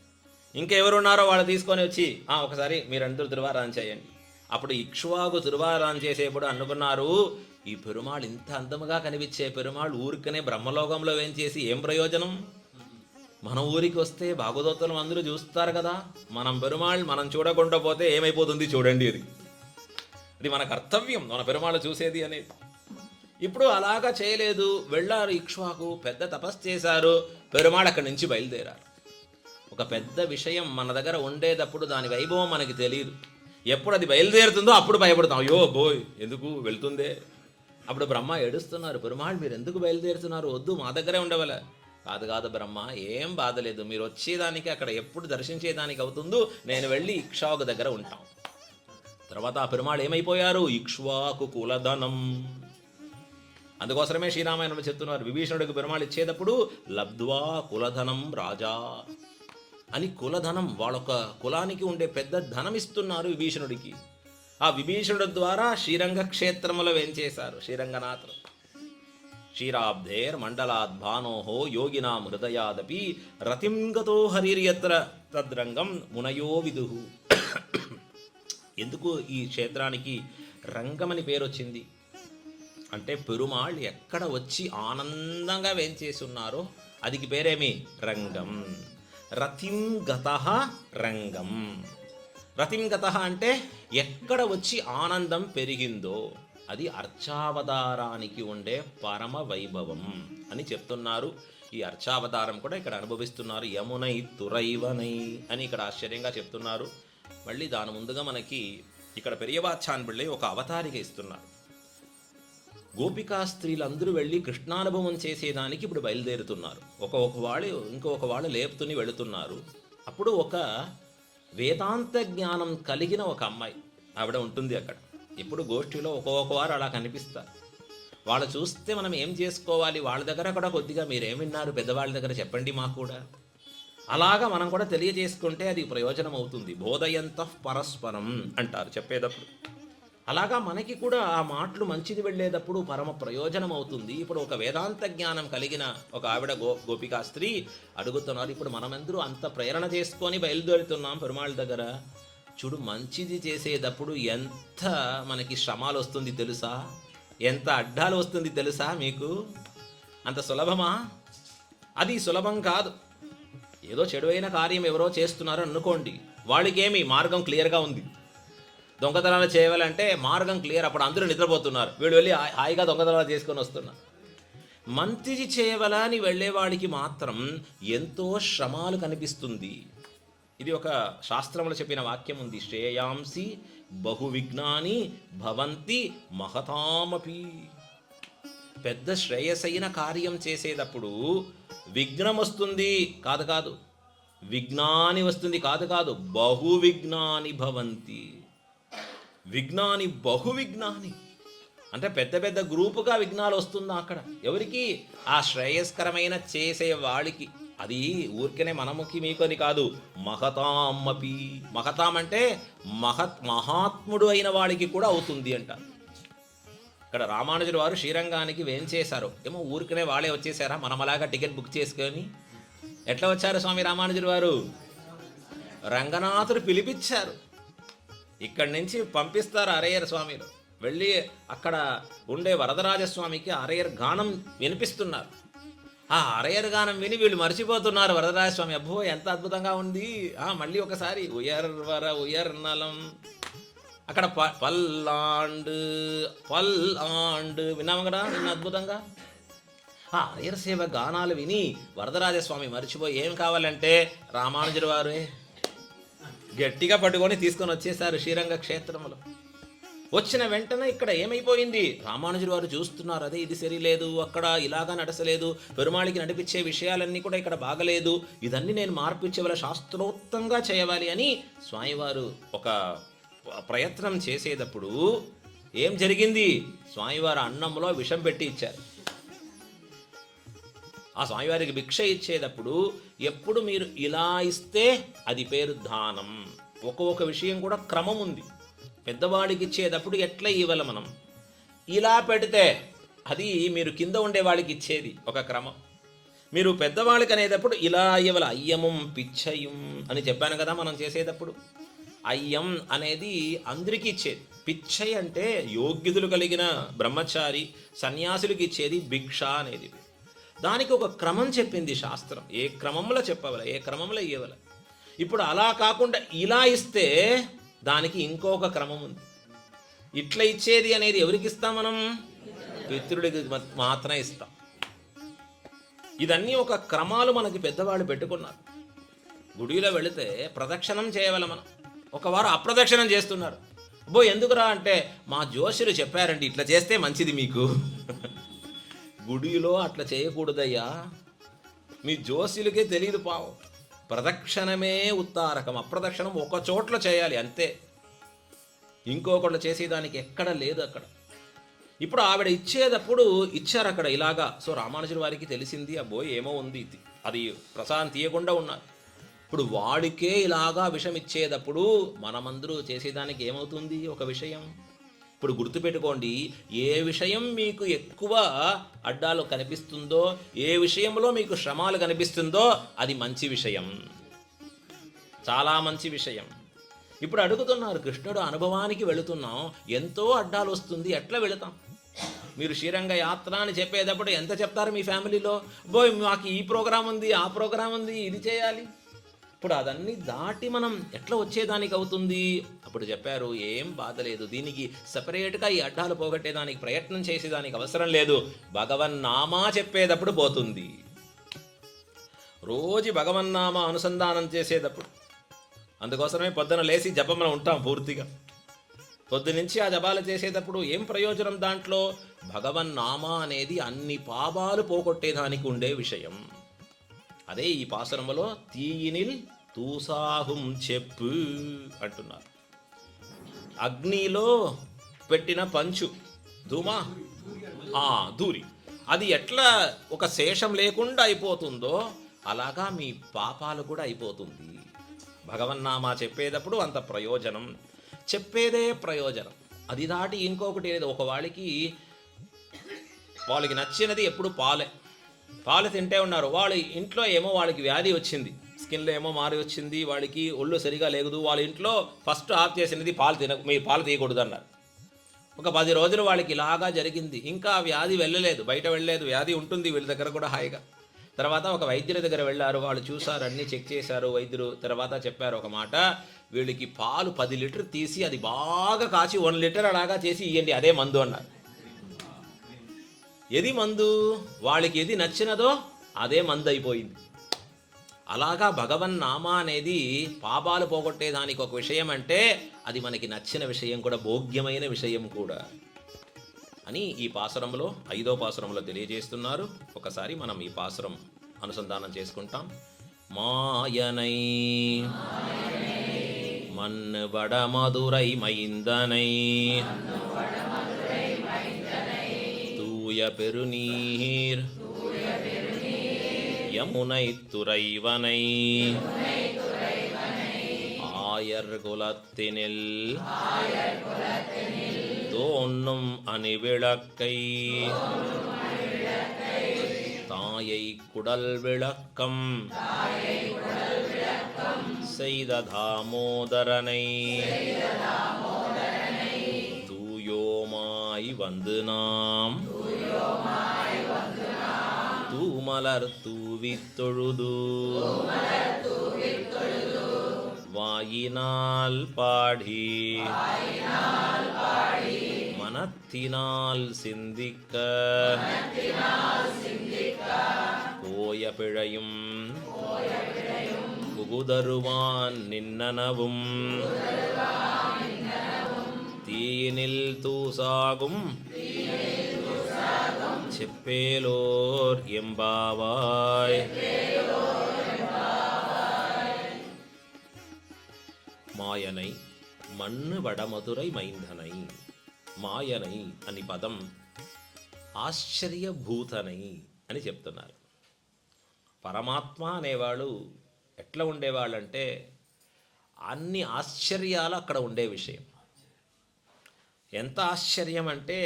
A: ఇంకెవరున్నారో వాళ్ళు తీసుకొని వచ్చి ఒకసారి మీరందరూ తిరువారాధన చేయండి. అప్పుడు ఇక్ష్వాకు తిరువారాధన చేసేప్పుడు అనుకున్నారు, ఈ పెరుమాళ్ ఇంత అందముగా కనిపించే పెరుమాళ్ ఊరికనే బ్రహ్మలోకంలో వేంచేసి ఏం ప్రయోజనం, మన ఊరికి వస్తే భాగవతోత్తరం అందరూ చూస్తారు కదా, మనం పెరుమాళ్ మనం చూడకుండా పోతే ఏమైపోతుంది చూడండి. అది మన కర్తవ్యం, మన పెరుమాళ్ చూసేది అనేది. ఇప్పుడు అలాగా చేయలేదు, వెళ్ళారు ఇక్ష్వాకు, పెద్ద తపస్సు చేశారు, పెరుమాళ్ అక్కడి నుంచి బయలుదేరారు. ఒక పెద్ద విషయం మన దగ్గర ఉండేటప్పుడు దాని వైభవం మనకి తెలియదు. ఎప్పుడు అది బయలుదేరుతుందో అప్పుడు భయపడతాం, అయ్యో బోయ్ ఎందుకు వెళ్తుందే. అప్పుడు బ్రహ్మ ఏడుస్తున్నారు, పెరుమాళ్ మీరు ఎందుకు బయలుదేరుతున్నారు, వద్దు మా దగ్గరే ఉండవలే. కాదు బ్రహ్మ, ఏం బాధ లేదు, మీరు వచ్చేదానికి అక్కడ ఎప్పుడు దర్శించేదానికి అవుతుందో నేను వెళ్ళి ఇక్ష్వాకు దగ్గర ఉంటాం. తర్వాత ఆ పెరుమాళ్ ఏమైపోయారు, ఇక్ష్వాకు కులధనం. అందుకోసమే శ్రీరామాయణంలో చెప్తున్నారు, విభీషణుడికి పెరుమాళ్ ఇచ్చేటప్పుడు లబ్ధ్వా కులధనం రాజా అని. కులధనం, వాళ్ళొక కులానికి ఉండే పెద్ద ధనం ఇస్తున్నారు విభీషణుడికి. ఆ విభీషణుడి ద్వారా శ్రీరంగ క్షేత్రములో వేంచేశారు శ్రీరంగనాథుడు. క్షీరాబ్ధేర్ మండలాద్ భానోహో యోగినాం హృదయాదపి రతింగతో హరిర్యత్ర తద్రంగం మునయో విదుహు. ఎందుకు ఈ క్షేత్రానికి రంగం అని పేరు వచ్చింది అంటే, పెరుమాళ్ ఎక్కడ వచ్చి ఆనందంగా వేంచేసి ఉన్నారో అదికి పేరేమి, రంగం. రతింగత రంగం. రతింగత అంటే ఎక్కడ వచ్చి ఆనందం పెరిగిందో అది అర్చావతారానికి ఉండే పరమ వైభవం అని చెప్తున్నారు. ఈ అర్చావతారం కూడా ఇక్కడ అనుభవిస్తున్నారు. యమునై తురైవనై అని ఇక్కడ ఆశ్చర్యంగా చెప్తున్నారు. మళ్ళీ దాని ముందుగా మనకి ఇక్కడ పెరియవాచ్చాన్ పిళ్ళై ఒక అవతారిక ఇస్తున్నారు. గోపికా స్త్రీలందరూ వెళ్ళి కృష్ణానుభవం చేసేదానికి ఇప్పుడు బయలుదేరుతున్నారు. ఒక వాళ్ళు ఇంకొక వాళ్ళు లేపుతుని వెళుతున్నారు. అప్పుడు ఒక వేదాంత జ్ఞానం కలిగిన ఒక అమ్మాయి ఆవిడ ఉంటుంది అక్కడ. ఇప్పుడు గోష్ఠిలో ఒక్కొక్క వారు అలా కనిపిస్తారు. వాళ్ళు చూస్తే మనం ఏం చేసుకోవాలి, వాళ్ళ దగ్గర కూడా కొద్దిగా మీరేం విన్నారు పెద్దవాళ్ళ దగ్గర చెప్పండి మాకు కూడా. అలాగా మనం కూడా తెలియజేసుకుంటే అది ప్రయోజనం అవుతుంది. బోధయంతః పరస్పరం అంటారు చెప్పేటప్పుడు. అలాగా మనకి కూడా ఆ మాటలు మంచిది వెళ్ళేటప్పుడు పరమ ప్రయోజనం అవుతుంది. ఇప్పుడు ఒక వేదాంత జ్ఞానం కలిగిన ఒక ఆవిడ గోపికా స్త్రీ అడుగుతున్నారు. ఇప్పుడు మనమందరూ అంత ప్రేరణ చేసుకొని బయలుదేరుతున్నాం పెరుమాళ్ళ దగ్గర. చూడు, మంచిది చేసేటప్పుడు ఎంత మనకి శ్రమాలు వస్తుంది తెలుసా, ఎంత అడ్డాలు వస్తుంది తెలుసా మీకు? అంత సులభమా? అది సులభం కాదు. ఏదో చెడువైన కార్యం ఎవరో చేస్తున్నారు అనుకోండి, వాళ్ళకేమి మార్గం క్లియర్గా ఉంది. దొంగతనాలు చేయాలంటే మార్గం క్లియర్, అప్పుడు అందరూ నిద్రపోతున్నారు, వీళ్ళు వెళ్ళి హాయిగా దొంగతనాలు చేసుకొని వస్తున్నారు. మంచిది చేయవలని వెళ్ళేవాడికి మాత్రం ఎంతో శ్రమాలు కనిపిస్తుంది. ఇది ఒక శాస్త్రంలో చెప్పిన వాక్యం ఉంది, శ్రేయాంసి బహువిఘ్నాని భవంతి మహతామపి. పెద్ద శ్రేయసైన కార్యం చేసేటప్పుడు విఘ్నం వస్తుంది కాదు, విఘ్నాని వస్తుంది కాదు, బహువిఘ్నాని భవంతి. విఘ్నాని బహువిఘ్నాని అంటే పెద్ద పెద్ద గ్రూపుగా విఘ్నాలు వస్తుందా అక్కడ ఎవరికి? ఆ శ్రేయస్కరమైన చేసే వాళ్ళకి. అది ఊరికనే మనముకి మీకు అని కాదు, మహతామపి. మహతాం అంటే మహాత్ముడు అయిన వాడికి కూడా అవుతుంది అంట. ఇక్కడ రామానుజుల వారు శ్రీరంగానికి వేంచేశారు. ఏమో ఊరికనే వాళ్ళే వచ్చేసారా, మనమలాగా టికెట్ బుక్ చేసుకొని? ఎట్లా వచ్చారు స్వామి రామానుజుల వారు? రంగనాథుడు పిలిపించారు. ఇక్కడి నుంచి పంపిస్తారు అరయ్యర్ స్వామిలు. వెళ్ళి అక్కడ ఉండే వరదరాజస్వామికి అరయ్యర్ గానం వినిపిస్తున్నారు. ఆ అరయ్యర్ గానం విని వీళ్ళు మర్చిపోతున్నారు వరదరాజస్వామి. అబ్బో ఎంత అద్భుతంగా ఉంది, మళ్ళీ ఒకసారి ఉయర్ నలం. అక్కడ పల్లాండ్ విన్నాము కదా నిన్న అద్భుతంగా. ఆ అరయ్యర్ సేవ గానాలు విని వరదరాజస్వామి మర్చిపోయి ఏం కావాలంటే రామానుజుల వారే గట్టిగా పట్టుకొని తీసుకొని వచ్చేసారు శ్రీరంగ క్షేత్రంలో. వచ్చిన వెంటనే ఇక్కడ ఏమైపోయింది, రామానుజులు వారు చూస్తున్నారు, అదే ఇది సరిలేదు, అక్కడ ఇలాగా నడసలేదు, పెరుమాళికి నడిపించే విషయాలన్నీ కూడా ఇక్కడ బాగలేదు, ఇదన్నీ నేను మార్పిచ్చేవాళ్ళ శాస్త్రోక్తంగా చేయవాలి అని స్వామివారు ఒక ప్రయత్నం చేసేటప్పుడు ఏం జరిగింది, స్వామివారు అన్నంలో విషం పెట్టి ఇచ్చారు. ఆ స్వామివారికి భిక్ష ఇచ్చేటప్పుడు ఎప్పుడు మీరు ఇలా ఇస్తే అది పేరు దానం. ఒక్కొక్క విషయం కూడా క్రమం ఉంది. పెద్దవాడికి ఇచ్చేటప్పుడు ఎట్లా ఇవ్వాలి, మనం ఇలా పెడితే అది మీరు కింద ఉండే వాళ్ళకి ఇచ్చేది ఒక క్రమం. మీరు పెద్దవాళ్ళకి అనేటప్పుడు ఇలా ఇవ్వాలి. అయ్యమం పిచ్చయం అని చెప్పాను కదా మనం చేసేటప్పుడు. అయ్యం అనేది అందరికీ ఇచ్చేది, పిచ్చై అంటే యోగ్యతలు కలిగిన బ్రహ్మచారి సన్యాసులకి ఇచ్చేది భిక్ష అనేది. దానికి ఒక క్రమం చెప్పింది శాస్త్రం, ఏ క్రమంలో చెప్పవల, ఏ క్రమంలో ఇవ్వల. ఇప్పుడు అలా కాకుండా ఇలా ఇస్తే దానికి ఇంకొక క్రమం ఉంది. ఇట్లా ఇచ్చేది అనేది ఎవరికి ఇస్తాం మనం, పితృడికి మాత్రమే ఇస్తాం. ఇదన్నీ ఒక క్రమాలు మనకి పెద్దవాళ్ళు పెట్టుకున్నారు. గుడిలో వెళితే ప్రదక్షిణం చేయవల, మనం ఒక వారు అప్రదక్షిణం చేస్తున్నారు. అబ్బో ఎందుకురా అంటే మా జోషులు చెప్పారండి ఇట్లా చేస్తే మంచిది మీకు. గుడిలో అట్లా చేయకూడదయ్యా, మీ జోషులకే తెలియదు పావు. ప్రదక్షిణమే ఉత్తారకం, అప్రదక్షిణం ఒక చోట్ల చేయాలి అంతే, ఇంకొకళ్ళు చేసేదానికి ఎక్కడ లేదు అక్కడ. ఇప్పుడు ఆవిడ ఇచ్చేటప్పుడు ఇచ్చారు అక్కడ ఇలాగా. సో రామానుజుల వారికి తెలిసింది, అబ్బో ఏమో ఉంది, అది ప్రసాదం తీయకుండా ఉన్నారు. ఇప్పుడు వాడికే ఇలాగా విషం ఇచ్చేటప్పుడు మనమందరూ చేసేదానికి ఏమవుతుంది ఒక విషయం. ఇప్పుడు గుర్తుపెట్టుకోండి, ఏ విషయం మీకు ఎక్కువ అడ్డాలు కనిపిస్తుందో, ఏ విషయంలో మీకు శ్రమాలు కనిపిస్తుందో అది మంచి విషయం, చాలా మంచి విషయం. ఇప్పుడు అడుగుతున్నారు, కృష్ణుడు అనుభవానికి వెళుతున్నాం, ఎంతో అడ్డాలు వస్తుంది, ఎట్లా వెళుతాం? మీరు శ్రీరంగ యాత్ర అని చెప్పేటప్పుడు ఎంత చెప్తారు మీ ఫ్యామిలీలో, బోయ్ మాకు ఈ ప్రోగ్రాం ఉంది, ఆ ప్రోగ్రాం ఉంది, ఇది చేయాలి. ఇప్పుడు అదన్నీ దాటి మనం ఎట్లా వచ్చేదానికి అవుతుంది? అప్పుడు చెప్పారు, ఏం బాధ లేదు, దీనికి సపరేట్గా ఈ అడ్డాలు పోగొట్టేదానికి ప్రయత్నం చేసేదానికి అవసరం లేదు, భగవన్నామా చెప్పేటప్పుడు పోతుంది. రోజు భగవన్నామా అనుసంధానం చేసేటప్పుడు, అందుకోసమే పొద్దున లేచి జపంలో ఉంటాం పూర్తిగా. పొద్దునుంచి ఆ జపాలు చేసేటప్పుడు ఏం ప్రయోజనం దాంట్లో? భగవన్నామా అనేది అన్ని పాపాలు పోగొట్టేదానికి ఉండే విషయం. అదే ఈ పాసురంలో తీయినిల్ తూసాహుం చెప్పు అంటున్నారు. అగ్నిలో పెట్టిన పంచు ధూమా దూరి అది ఎట్లా ఒక శేషం లేకుండా అయిపోతుందో అలాగా మీ పాపాలు కూడా అయిపోతుంది. భగవన్నామా చెప్పేటప్పుడు అంత ప్రయోజనం, చెప్పేదే ప్రయోజనం. అది దాటి ఇంకొకటి లేదు. ఒక వాళ్ళకి నచ్చినది ఎప్పుడు పాలు తింటే ఉన్నారు. వాళ్ళ ఇంట్లో ఏమో వాళ్ళకి వ్యాధి వచ్చింది, స్కిన్లో ఏమో మారి వచ్చింది, వాళ్ళకి ఒళ్ళు సరిగా లేదు. వాళ్ళ ఇంట్లో ఫస్ట్ ఆఫ్ చేసినది మీరు పాలు తీయకూడదు అన్నారు. ఒక 10 రోజులు వాళ్ళకి ఇలాగా జరిగింది. ఇంకా వ్యాధి వెళ్ళలేదు, బయట వెళ్ళలేదు, వ్యాధి ఉంటుంది వీళ్ళ దగ్గర కూడా హాయిగా. తర్వాత ఒక వైద్యుల దగ్గర వెళ్ళారు, వాళ్ళు చూసారు, అన్నీ చెక్ చేశారు వైద్యులు. తర్వాత చెప్పారు ఒక మాట, వీళ్ళకి పాలు 10 లీటర్ తీసి అది బాగా కాచి 1 లీటర్ అలాగా చేసి ఇవ్వండి, అదే మందు అన్నారు. ఏది మందు? వాళ్ళకి ఏది నచ్చినదో అదే మందు అయిపోయింది. అలాగా భగవన్నామా అనేది పాపాలు పోగొట్టేదానికి ఒక విషయం అంటే అది మనకి నచ్చిన విషయం కూడా, భోగ్యమైన విషయం కూడా అని ఈ పాసురంలో 5వ పాసురంలో తెలియజేస్తున్నారు. ఒకసారి మనం ఈ పాసురం అనుసంధానం చేసుకుంటాం. మాయనై మన్ను వడ మధురై మైందనై தூய பெருநீர் யமுனை துறைவனை ஆயர் குலத்தினில் தோன்னும் அணிவிளக்கை தாயை குடல் விளக்கம் செய்த தாமோதரனை தூயோமாய் வந்து நாம் தூமலர் தூவித் தொழுது வாயினால் பாடி மனத்தினால் சிந்திக்க போய பிழையும் புகுதருவான் நின்னனவும் தீய தீனில் தூசாகும் செப்பேலோர் எம்பாவாய். మాయనై మన్ను వడమధురై మైంధనై. మాయనై అని పదం ఆశ్చర్యభూతనై అని చెప్తున్నారు. పరమాత్మ అనేవాళ్ళు ఎట్లా ఉండేవాళ్ళంటే అన్ని ఆశ్చర్యాలు అక్కడ ఉండే విషయం. ఎంత ఆశ్చర్యం అంటే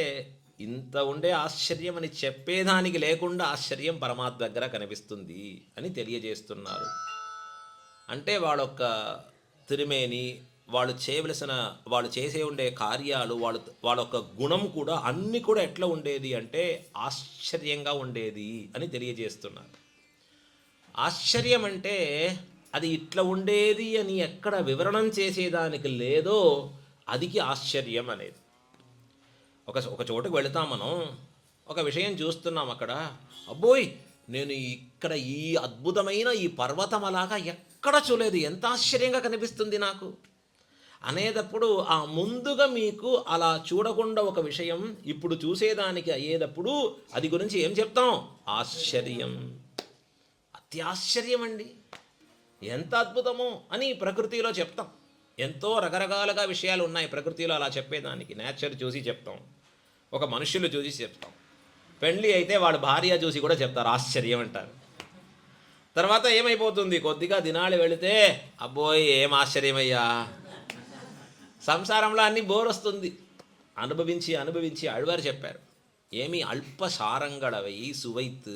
A: ఇంత ఉండే ఆశ్చర్యం అని చెప్పేదానికి లేకుండా ఆశ్చర్యం పరమాత్మ దగ్గర కనిపిస్తుంది అని తెలియజేస్తున్నారు. అంటే వాళ్ళొక్క తిరిమేని, వాళ్ళు చేసే ఉండే కార్యాలు, వాళ్ళొక్క గుణం కూడా అన్నీ కూడా ఎట్లా ఉండేది అంటే ఆశ్చర్యంగా ఉండేది అని తెలియజేస్తున్నారు. ఆశ్చర్యం అంటే అది ఇట్లా ఉండేది అని ఎక్కడ వివరణం చేసేదానికి లేదో అదికి ఆశ్చర్యం అనేది. ఒక చోటుకు వెళతాం మనం, ఒక విషయం చూస్తున్నాం అక్కడ, అబ్బోయ్ నేను ఇక్కడ ఈ అద్భుతమైన ఈ పర్వతం అలాగా ఎక్కడ చూడలేదు, ఎంత ఆశ్చర్యంగా కనిపిస్తుంది నాకు అనేటప్పుడు ఆ ముందుగా మీకు అలా చూడకుండా ఒక విషయం ఇప్పుడు చూసేదానికి అయ్యేటప్పుడు అది గురించి ఏం చెప్తాం? ఆశ్చర్యం. అత్యాశ్చర్యం అండి, ఎంత అద్భుతమో అని ప్రకృతిలో చెప్తాం. ఎంతో రకరకాలుగా విషయాలు ఉన్నాయి ప్రకృతిలో అలా చెప్పేదానికి. నేచర్ చూసి చెప్తాం, ఒక మనుషులు చూసి చెప్తాం. పెళ్ళి అయితే వాడు భార్య చూసి కూడా చెప్తారు, ఆశ్చర్యం అంటారు. తర్వాత ఏమైపోతుంది, కొద్దిగా దినాలు వెళితే అబ్బోయ్ ఏం ఆశ్చర్యమయ్యా, సంసారంలో అన్నీ బోర్ వస్తుంది. అనుభవించి అనుభవించి అழ்వారు చెప్పారు, ఏమి అల్పసారంగళవై సువైత్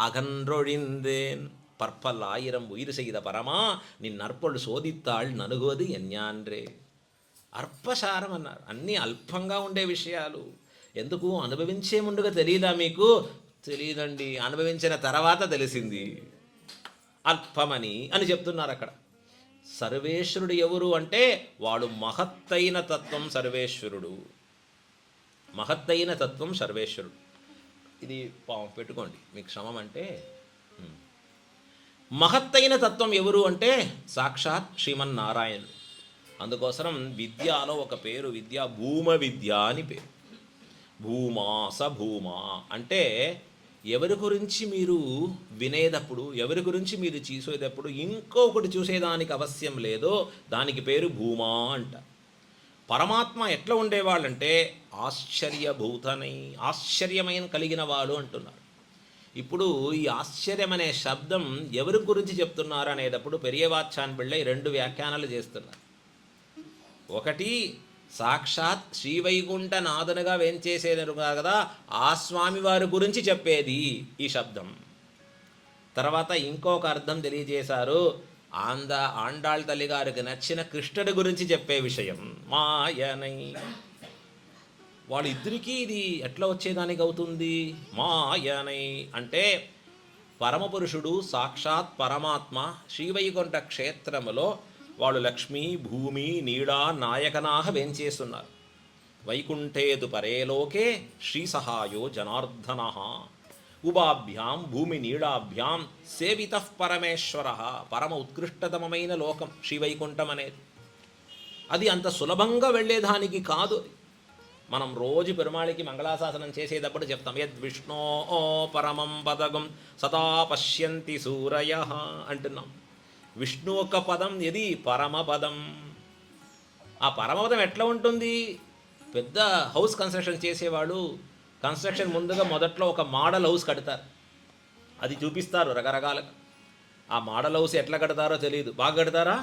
A: అகன்றொழிந்தேன் பற்பல் ஆயிரம் உயிர் செய்த பரமா నిన్నర్పలు శోధిత్తాళ్ ననుగోది ఎన్యాన్రే. అల్పసారం అన్నారు, అన్నీ అల్పంగా ఉండే విషయాలు. ఎందుకు అనుభవించే ముందుగా తెలియదా మీకు? తెలియదండి, అనుభవించిన తర్వాత తెలిసింది అల్పమని అని చెప్తున్నారు అక్కడ. సర్వేశ్వరుడు ఎవరు అంటే వాడు మహత్తైన తత్వం సర్వేశ్వరుడు. మహత్తైన తత్వం సర్వేశ్వరుడు. ఇది పెట్టుకోండి మీకు శ్రమం అంటే. మహత్తైన తత్వం ఎవరు అంటే సాక్షాత్ శ్రీమన్నారాయణుడు. అందుకోసం విద్యలో ఒక పేరు, విద్య భూమ విద్య అని పేరు. భూమా సభూమా అంటే ఎవరి గురించి మీరు వినేటప్పుడు, ఎవరి గురించి మీరు చూసేటప్పుడు ఇంకొకటి చూసేదానికి అవశ్యం లేదో దానికి పేరు భూమా అంట. పరమాత్మ ఎట్లా ఉండేవాళ్ళంటే ఆశ్చర్యభూతనై, ఆశ్చర్యమైన కలిగిన వాడు అంటున్నారు. ఇప్పుడు ఈ ఆశ్చర్యం అనే శబ్దం ఎవరి గురించి చెప్తున్నారు అనేటప్పుడు పెరియవాచ్యాన్ పిళ్ళై 2 వ్యాఖ్యానాలు చేస్తున్నారు. ఒకటి సాక్షాత్ శ్రీవైకుంఠనాథనుగా వేంచేసేదరు కదా ఆ స్వామివారి గురించి చెప్పేది ఈ శబ్దం. తర్వాత ఇంకొక అర్థం తెలియజేశారు, ఆండాళ్ తల్లి గారికి నచ్చిన కృష్ణుడి గురించి చెప్పే విషయం మాయనై. వాళ్ళిద్దరికీ ఇది ఎట్లా వచ్చేదానికి అవుతుంది? మాయనై అంటే పరమపురుషుడు సాక్షాత్ పరమాత్మ శ్రీవైకుంఠ క్షేత్రములో వాళ్ళు లక్ష్మీ భూమి నీడా నాయకనాహ వేంచేస్తున్నారు. వైకుంఠేతు పరేలోకే శ్రీ సహాయో జనార్దన ఉభాభ్యాం భూమి నీడాభ్యాం సేవిత పరమేశ్వర. పరమ ఉత్కృష్టతమైన లోకం శ్రీవైకుంఠం అనేది. అది అంత సులభంగా వెళ్ళేదానికి కాదు. మనం రోజు పెరుమాళికి మంగళాశాసనం చేసేటప్పుడు చెప్తాం, యద్ విష్ణో పరమం పదగం సదా పశ్యంతి సూరయ అంటున్నాం. విష్ణు ఒక పదం, ఇది పరమపదం. ఆ పరమపదం ఎట్లా ఉంటుంది? పెద్ద హౌస్ కన్స్ట్రక్షన్ చేసేవాడు కన్స్ట్రక్షన్ ముందుగా మొదట్లో ఒక మోడల్ హౌస్ కడతారు, అది చూపిస్తారు రకరకాలుగా. ఆ మోడల్ హౌస్ ఎట్లా కడతారో తెలియదు. బాగా కడతారా?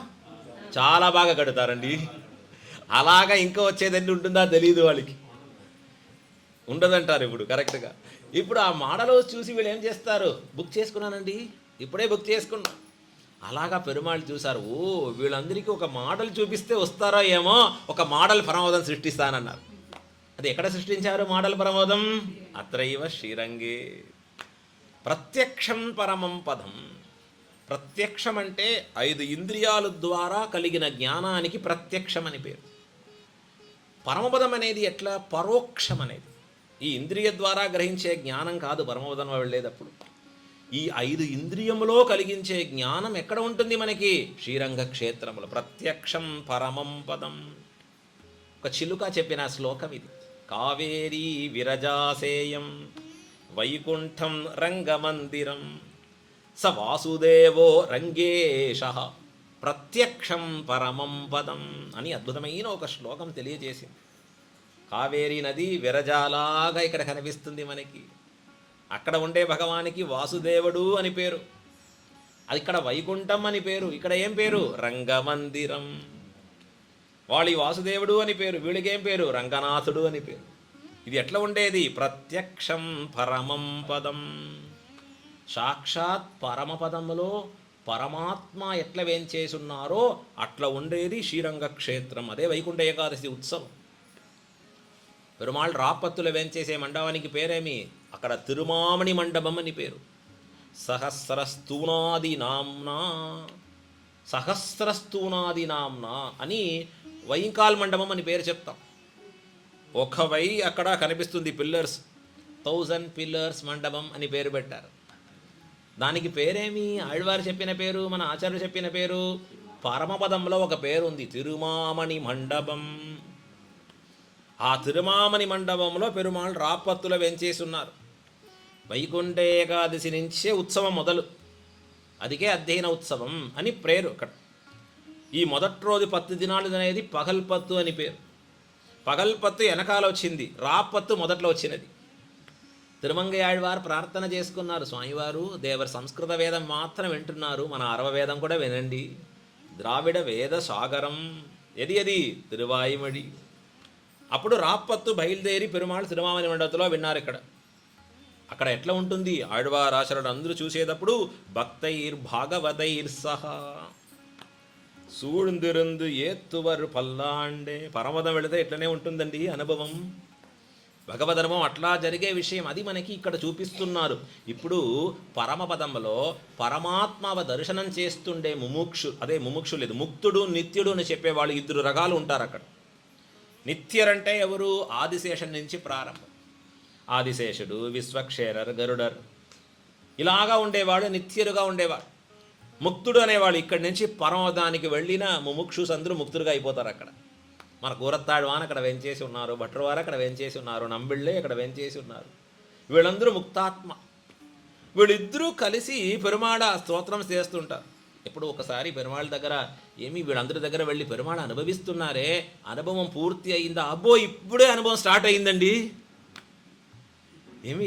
A: చాలా బాగా కడతారండి. అలాగా ఇంకా వచ్చేదండి ఉంటుందా తెలియదు వాళ్ళకి, ఉండదంటారు ఇప్పుడు కరెక్ట్గా. ఇప్పుడు ఆ మోడల్ హౌస్ చూసి వీళ్ళు ఏం చేస్తారు, బుక్ చేసుకున్నానండి, ఇప్పుడే బుక్ చేసుకున్నా. అలాగా పెరుమాళ్ళు చూశారు, ఓ వీళ్ళందరికీ ఒక మోడల్ చూపిస్తే వస్తారో ఏమో, ఒక మోడల్ పరమోదం సృష్టిస్తానన్నారు. అది ఎక్కడ సృష్టించారు మోడల్ పరమోదం? అత్రైవ శ్రీరంగే. ప్రత్యక్షం పరమం పదం. ప్రత్యక్షం అంటే 5 ఇంద్రియాల ద్వారా కలిగిన జ్ఞానానికి ప్రత్యక్షం అని పేరు. పరమపదం అనేది ఎట్లా? పరోక్షం అనేది. ఈ ఇంద్రియ ద్వారా గ్రహించే జ్ఞానం కాదు పరమపదం వెళ్ళేటప్పుడు. ఈ 5 ఇంద్రియములో కలిగించే జ్ఞానం ఎక్కడ ఉంటుంది మనకి? శ్రీరంగ క్షేత్రములు. ప్రత్యక్షం పరమం పదం. ఒక చిలుక చెప్పిన శ్లోకం ఇది. కావేరీ విరజాసేయం వైకుంఠం రంగమందిరం స వాసుదేవో రంగేశ ప్రత్యక్షం పరమం పదం అని అద్భుతమైన ఒక శ్లోకం తెలియజేసింది. కావేరీ నది విరజాలాగా ఇక్కడ కనిపిస్తుంది మనకి. అక్కడ ఉండే భగవానికి వాసుదేవుడు అని పేరు, అది ఇక్కడ వైకుంఠం అని పేరు. ఇక్కడ ఏం పేరు? రంగమందిరం. వాళ్ళి వాసుదేవుడు అని పేరు, వీళ్ళకేం పేరు? రంగనాథుడు అని పేరు. ఇది ఎట్లా ఉండేది? ప్రత్యక్షం పరమం పదం. సాక్షాత్ పరమపదములో పరమాత్మ ఎట్లా వేంచేసున్నారో అట్లా ఉండేది శ్రీరంగ క్షేత్రం. అదే వైకుంఠ ఏకాదశి ఉత్సవం. పెరుమాళ్ రాపత్తుల వేంచేసే మండపానికి పేరేమి? అక్కడ తిరుమామణి మండపం అని పేరు. సహస్రస్తూనాది నామ్నా, సహస్రస్తూనాది నామ్నా అని వైంకాల్ మండపం అని పేరు చెప్తాం. ఒక అక్కడ కనిపిస్తుంది పిల్లర్స్, 1000 పిల్లర్స్ మండపం అని పేరు పెట్టారు. దానికి పేరేమి? ఆళ్వారు చెప్పిన పేరు, మన ఆచార్యులు చెప్పిన పేరు. పరమపదంలో ఒక పేరు ఉంది, తిరుమామణి మండపం. ఆ తిరుమామణి మండపంలో పెరుమాళ్ రాపత్తుల వెంచేస్తున్నారు. వైకుంఠ ఏకాదశి నుంచే ఉత్సవం మొదలు. అదికే అధ్యయన ఉత్సవం అని పేరు. అక్కడ ఈ మొదటి రోజు 10 దినాలు అనేది పగల్పత్తు అని పేరు. పగల్పత్తు వెనకాల వచ్చింది, రాపత్తు మొదట్లో వచ్చినది. తిరుమంగయాళ్వారు ప్రార్థన చేసుకున్నారు, స్వామివారు దేవర సంస్కృత వేదం మాత్రం వింటున్నారు, మన అరవ వేదం కూడా వినండి. ద్రావిడ వేద సాగరం అది తిరువాయిమడి. అప్పుడు రాపత్తు బయలుదేరి పెరుమాళ్ తిరుమామణి మండపంలో విన్నారు. అక్కడ ఎట్లా ఉంటుంది? ఆళ్వారాశరుడు అందరూ చూసేటప్పుడు భక్తైర్ భాగవతైర్ సహా సూడుందిరుందు ఏత్తువరు పల్లాండే. పరమదం వెళితే ఇట్లనే ఉంటుందండి అనుభవం. భగవదనుభవం అట్లా జరిగే విషయం, అది మనకి ఇక్కడ చూపిస్తున్నారు. ఇప్పుడు పరమపదంలో పరమాత్మ దర్శనం చేస్తుండే ముముక్షు, అదే ముముక్షు లేదు, ముక్తుడు నిత్యుడు అని చెప్పేవాళ్ళు 2 రకాలు ఉంటారు అక్కడ. నిత్యరంటే ఎవరు? ఆదిశేషం నుంచి ప్రారంభం. ఆదిశేషుడు, విశ్వక్షేరర్, గరుడర్ ఇలాగా ఉండేవాడు, నిత్యులుగా ఉండేవాడు. ముక్తుడు అనేవాళ్ళు ఇక్కడి నుంచి పరమపదానికి వెళ్ళిన ముముక్షుస్ అందరూ ముక్తులుగా అయిపోతారు. అక్కడ మన కూరత్తాళ్వాన్ అక్కడ వెంచేసి ఉన్నారు, భట్రవారు అక్కడ వెంచేసి ఉన్నారు, నంబిళ్ళే అక్కడ వెంచేసి ఉన్నారు. వీళ్ళందరూ ముక్తాత్మ. వీళ్ళిద్దరూ కలిసి పెరుమాళ స్తోత్రం చేస్తుంటారు. ఇప్పుడు ఒకసారి పెరుమాళ దగ్గర వీళ్ళందరి దగ్గర వెళ్ళి పెరుమాళ అనుభవిస్తున్నారే, అనుభవం పూర్తి అయిందా? అబ్బో ఇప్పుడే అనుభవం స్టార్ట్ అయిందండి.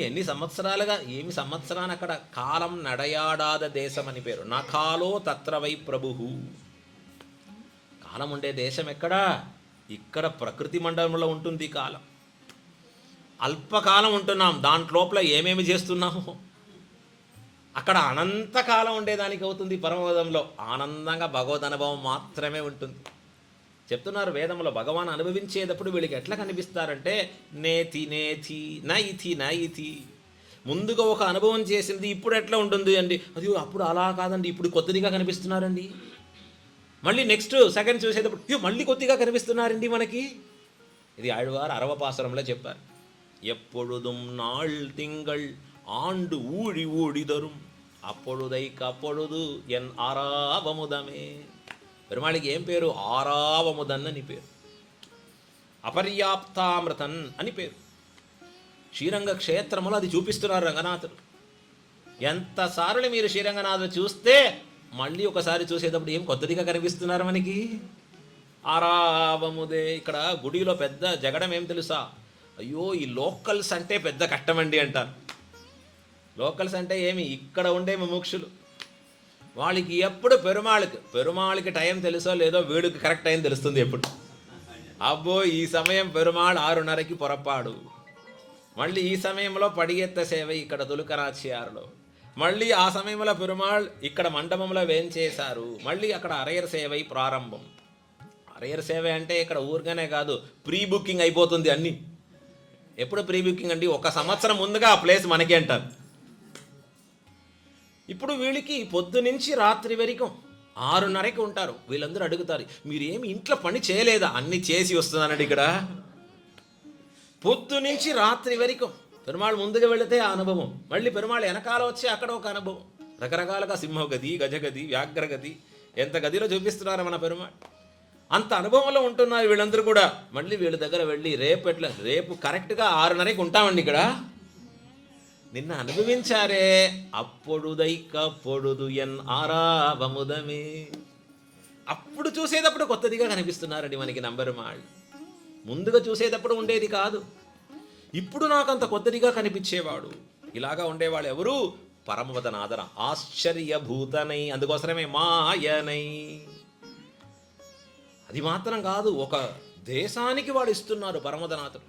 A: ఎన్ని సంవత్సరాలుగా, సంవత్సరాన్ని అక్కడ కాలం నడయాడాద దేశం అని పేరు. నా కాలో తత్ర వై ప్రభు. కాలం ఉండే దేశం ఎక్కడా? ఇక్కడ ప్రకృతి మండలంలో ఉంటుంది కాలం. అల్పకాలం ఉంటున్నాం, దాంట్లోపల ఏమేమి చేస్తున్నాము. అక్కడ అనంతకాలం ఉండేదానికి అవుతుంది. పరమపదంలో ఆనందంగా భగవద్ అనుభవం మాత్రమే ఉంటుంది. చెప్తున్నారు వేదంలో, భగవాన్ అనుభవించేటప్పుడు వీళ్ళకి ఎట్లా కనిపిస్తారంటే నేతి నేతి నైతి నైతి. ముందుగా ఒక అనుభవం చేసింది ఇప్పుడు ఎట్లా ఉంటుంది అండి, అది అప్పుడు అలా కాదండి, ఇప్పుడు కొత్తదిగా కనిపిస్తున్నారండి. మళ్ళీ నెక్స్ట్ సెకండ్ చూసేటప్పుడు మళ్ళీ కొద్దిగా కనిపిస్తున్నారండి మనకి. ఇది ఆళ్వారు అరవపాసరంలో చెప్పారు. ఎప్పుడుదుం నాళ్ తింగళ్ ఆండు ఊడి ఊడిదరుం అప్పుడుదైక అప్పుడుదు ఎన్ ఆరావముదమే. పెరుమాళికి ఏం పేరు? ఆరావముదన్ అని పేరు. అపర్యాప్తామృతన్ అని పేరు. శ్రీరంగ క్షేత్రములో అది చూపిస్తున్నారు రంగనాథుడు. ఎంతసార్లు మీరు శ్రీరంగనాథుడు చూస్తే మళ్ళీ ఒకసారి చూసేటప్పుడు ఏం కొత్తదిగా కనిపిస్తున్నారు మనకి. ఆరావముదే. ఇక్కడ గుడిలో పెద్ద జగడం ఏం తెలుసా? అయ్యో ఈ లోకల్స్ అంటే పెద్ద కష్టమండి అంటారు. లోకల్స్ అంటే ఇక్కడ ఉండే ముముక్షులు. వాళ్ళకి ఎప్పుడు పెరుమాళికి టైం తెలుసో లేదో వీడికి కరెక్ట్ టైం తెలుస్తుంది ఎప్పుడు. అబ్బో ఈ సమయం పెరుమాళ్ 6:30కి పొరపాడు. మళ్ళీ ఈ సమయంలో పడిగెత్త సేవ ఇక్కడ తులుకరాచియారులో. మళ్ళీ ఆ సమయంలో పెరుమాళ్ ఇక్కడ మండపంలో వేంచేశారు. మళ్ళీ అక్కడ అరయర్ సేవ ప్రారంభం. అరయర్ సేవ అంటే ఇక్కడ ఊరిగానే కాదు, ప్రీ బుకింగ్ అయిపోతుంది అన్నీ. ఎప్పుడు ప్రీ బుకింగ్ అండి? 1 సంవత్సరం ముందుగా ఆ ప్లేస్ మనకి అంటారు. ఇప్పుడు వీళ్ళకి పొద్దు నుంచి రాత్రి వరకు 6:30కి ఉంటారు. వీళ్ళందరూ అడుగుతారు, మీరేమి ఇంట్లో పని చేయలేదా? అన్నీ చేసి వస్తున్నానండి ఇక్కడ. పొద్దు నుంచి రాత్రి వరకు పెరుమాళ్ ముందుగా వెళితే ఆ అనుభవం, మళ్ళీ పెరుమాళ్ వెనకాల వచ్చి అక్కడ ఒక అనుభవం. రకరకాలుగా సింహగది, గజగది, వ్యాఘ్రగది, ఎంత గదిలో చూపిస్తున్నారు మన పెరుమాళ్. అంత అనుభవంలో ఉంటున్నారు వీళ్ళందరూ కూడా. మళ్ళీ వీళ్ళ దగ్గర వెళ్ళి రేపు కరెక్ట్గా 6:30కి ఉంటామండి ఇక్కడ, నిన్న అనుభవించారే అప్పుడుదైక పొడుదు ఎన్ ఆరావముదమే. అప్పుడు చూసేటప్పుడు కొత్తదిగా కనిపిస్తున్నారండి మనకి నంబెరుమాళ్ళు. ముందుగా చూసేటప్పుడు ఉండేది కాదు, ఇప్పుడు నాకు అంత కొత్తదిగా కనిపించేవాడు. ఇలాగా ఉండేవాళ్ళు ఎవరు? పరమవదనాదన ఆశ్చర్యభూతనై, అందుకోసమే మాయనై. అది మాత్రం కాదు, ఒక దేశానికి వాడు ఇస్తున్నారు పరమవదనాథుడు.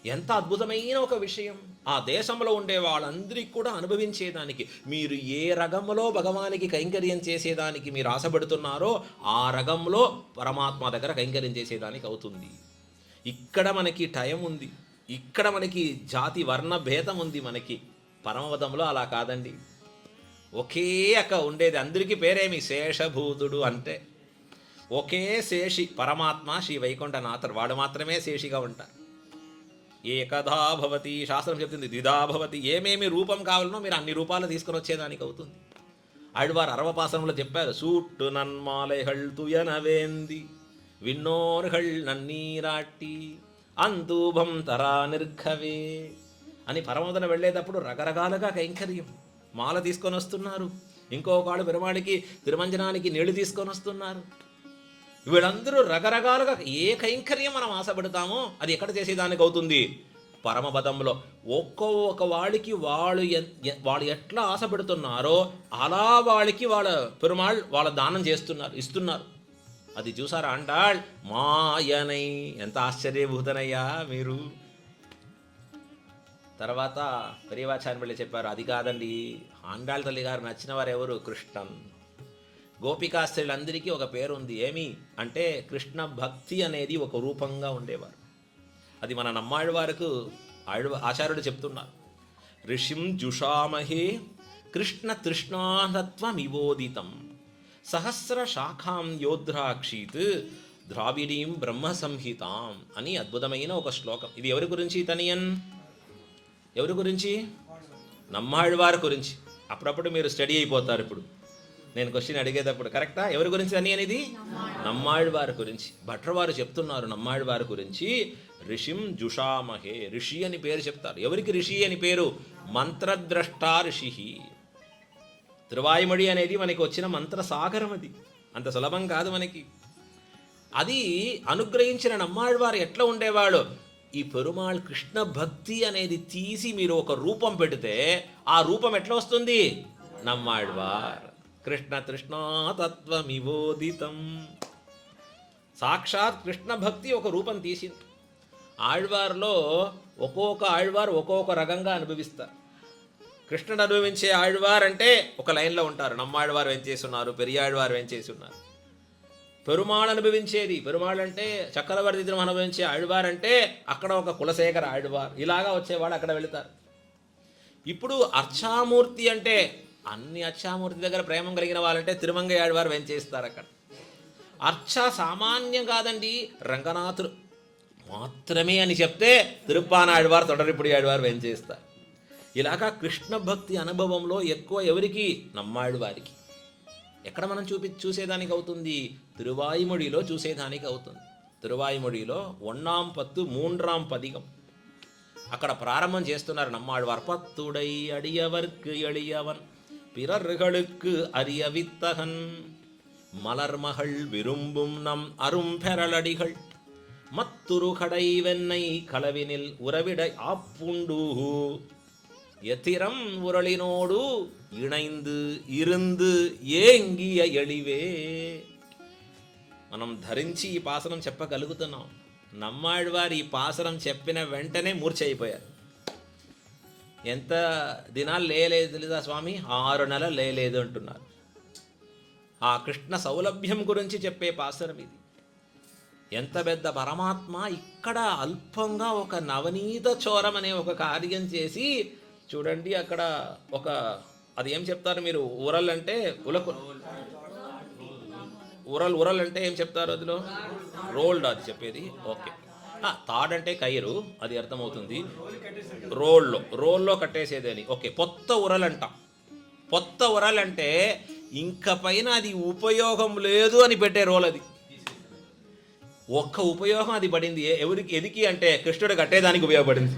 A: ఎంత అద్భుతమైన ఒక విషయం. ఆ దేశంలో ఉండే వాళ్ళందరికీ కూడా అనుభవించేదానికి, మీరు ఏ రగంలో భగవానికి కైంకర్యం చేసేదానికి మీరు ఆశపడుతున్నారో ఆ రగంలో పరమాత్మ దగ్గర కైంకర్యం చేసేదానికి అవుతుంది. ఇక్కడ మనకి టైం ఉంది, ఇక్కడ మనకి జాతి వర్ణ భేదం ఉంది. మనకి పరమవదంలో అలా కాదండి. ఒకే ఉండేది, అందరికీ పేరేమి శేషభూతుడు అంటే. ఒకే శేషి పరమాత్మ శ్రీ వైకుంఠనాథర్, వాడు మాత్రమే శేషిగా ఉంటారు. ఏకదా భవతి, శాస్త్రం చెప్తుంది, ద్విధా భవతి. ఏమేమి రూపం కావాలనో మీరు అన్ని రూపాలు తీసుకొని వచ్చేదానికి అవుతుంది. ఆళ్వారు అరవపాసనంలో చెప్పారు, సూట్టు నన్మాలైహళ్ తుయనవేంది విన్నోర్హళ్ నన్నీరాట్టి అంతూభం తరా నిర్ఘవే అని పరమోదన వెళ్ళేటప్పుడు రకరకాలుగా కైంకర్యం. మాల తీసుకొని వస్తున్నారు, ఇంకొకళ్ళు పెరుమాడికి తిరుమంజనానికి నీళ్లు తీసుకొని వస్తున్నారు. వీళ్ళందరూ రకరకాలుగా ఏ కైంకర్యం మనం ఆశపడతామో అది ఎక్కడ చేసేదానికి అవుతుంది? పరమపదంలో. ఒక్కొక్క వాళ్ళకి వాళ్ళు ఎట్లా ఆశపడుతున్నారో అలా వాళ్ళకి పెరుమాళ్ వాళ్ళ దానం చేస్తున్నారు, ఇస్తున్నారు. అది చూసారా అంటాళ్ మాయనై. ఎంత ఆశ్చర్యభూతనయ్యా మీరు. తర్వాత పెరియవాచార్య వెళ్ళి చెప్పారు, అది కాదండి, ఆండాళ్ తల్లి గారు నచ్చిన వారు ఎవరు? కృష్ణన్. గోపికాస్త్రీలందరికీ ఒక పేరు ఉంది, ఏమి అంటే కృష్ణ భక్తి అనేది ఒక రూపంగా ఉండేవారు. అది మన నమ్మాళ్ళవారికి ఆచార్యుడు చెప్తున్నారు, ఋషిం జుషామహే కృష్ణ తృష్ణానత్వమివోదితం సహస్ర శాఖాం యోద్రాక్షీత్ ద్రావిడీం బ్రహ్మ సంహితాం అని అద్భుతమైన ఒక శ్లోకం. ఇది ఎవరి గురించి? తనియన్ ఎవరి గురించి? నమ్మాళ్ళవారి గురించి. అప్పుడప్పుడు మీరు స్టడీ అయిపోతారు. ఇప్పుడు నేను క్వశ్చన్ అడిగేటప్పుడు కరెక్టా? ఎవరి గురించి అని అనేది? నమ్మాళ్ళవారి గురించి. భట్రవారు చెప్తున్నారు నమ్మాళ్ళవారి గురించి, ఋషిం జుషామహే. ఋషి అని పేరు చెప్తారు. ఎవరికి ఋషి అని పేరు? మంత్రద్రష్టా ఋషి. తిరువాయిమడి అనేది మనకి వచ్చిన మంత్ర సాగరం. అది అంత సులభం కాదు మనకి. అది అనుగ్రహించిన నమ్మాళ్ళవారు ఎట్లా ఉండేవాడు? ఈ పెరుమాళ్ కృష్ణ భక్తి అనేది తీసి మీరు ఒక రూపం పెడితే ఆ రూపం ఎట్లా వస్తుంది? నమ్మాళ్ళవార్ కృష్ణ తృష్ణాతత్వమివోదితం. సాక్షాత్ కృష్ణ భక్తి ఒక రూపం తీసింది. ఆళ్వార్లో ఒక్కొక్క ఆళ్వార్ ఒక్కొక్క రకంగా అనుభవిస్తారు. కృష్ణుడు అనుభవించే ఆళ్వార్ అంటే ఒక లైన్లో ఉంటారు. నమ్మాళ్వారు వెంచేస్తున్నారు, పెరియాళ్వారు వెంచేస్తున్నారు. పెరుమాళ్ అనుభవించేది, పెరుమాళ్ అంటే చక్రవర్తి తిరుమ అనుభవించే ఆళ్వార్ అంటే అక్కడ ఒక కులశేఖర ఆళ్వార్. ఇలాగా వచ్చేవాడు అక్కడ వెళుతారు. ఇప్పుడు అర్చామూర్తి అంటే అన్ని అర్చామూర్తి దగ్గర ప్రేమం కలిగిన వాళ్ళంటే తిరుమంగ ఆళ్వారు వెంచేస్తారు అక్కడ. అర్చ సామాన్యం కాదండి, రంగనాథుడు మాత్రమే అని చెప్తే తిరుప్పాన ఆళ్వారు తొడరిపుడి ఆళ్వారు వెంచేస్తారు. ఇలాగా కృష్ణ భక్తి అనుభవంలో ఎక్కువ ఎవరికి? నమ్మాళ్ళవారికి. ఎక్కడ మనం చూసేదానికి అవుతుంది? తిరువాయిమొழிలో చూసేదానికి అవుతుంది. తిరువాయిమొழிలో 1 3 பதிகம் అక్కడ ప్రారంభం చేస్తున్నారు నమ్మాళ్ళవారు. పత్తుడై అడియవర్కు ఎళియవన్ பிறர்களுக்கு அறியவித்தகன் மலர்மகள் விரும்பும் நம் அரும்பெறலடிகள் மத்துரு கடை வெண்ணை களவினில் உறவிடை ஆப்புண்டு எத்திரம் உரளினோடு இணைந்து இருந்து ஏங்கிయ ఎళివే. మనం ధరించి ఈ పాసనం చెప్పగలుగుతున్నాం. నమ్మాళ్ళవారు ఈ పాసనం చెప్పిన వెంటనే మూర్ఛ అయిపోయారు. ఎంత దినాలు లేలేదు తెలుసా స్వామి? 6 నెలలు లేలేదు అంటున్నారు. ఆ కృష్ణ సౌలభ్యం గురించి చెప్పే పాసరం ఇది. ఎంత పెద్ద పరమాత్మ ఇక్కడ అల్పంగా ఒక నవనీత చోరం అనే ఒక కార్యం చేసి చూడండి. అక్కడ ఒక అది ఏం చెప్తారు మీరు? ఉరల్ అంటే ఉరల్ అంటే ఏం చెప్తారు? అందులో రోల్డ్ అది చెప్పేది. ఓకే, తాడ్ అంటే కైరు, అది అర్థమవుతుంది. రోల్లో కట్టేసేదని. ఓకే, పొత్త ఉరలంట. పొత్త ఉరలంటే ఇంక పైన అది ఉపయోగం లేదు అని పెట్టే రోల్ అది. ఒక్క ఉపయోగం అది పడింది. ఎవరికి ఎదికి అంటే కృష్ణుడు కట్టేదానికి ఉపయోగపడింది.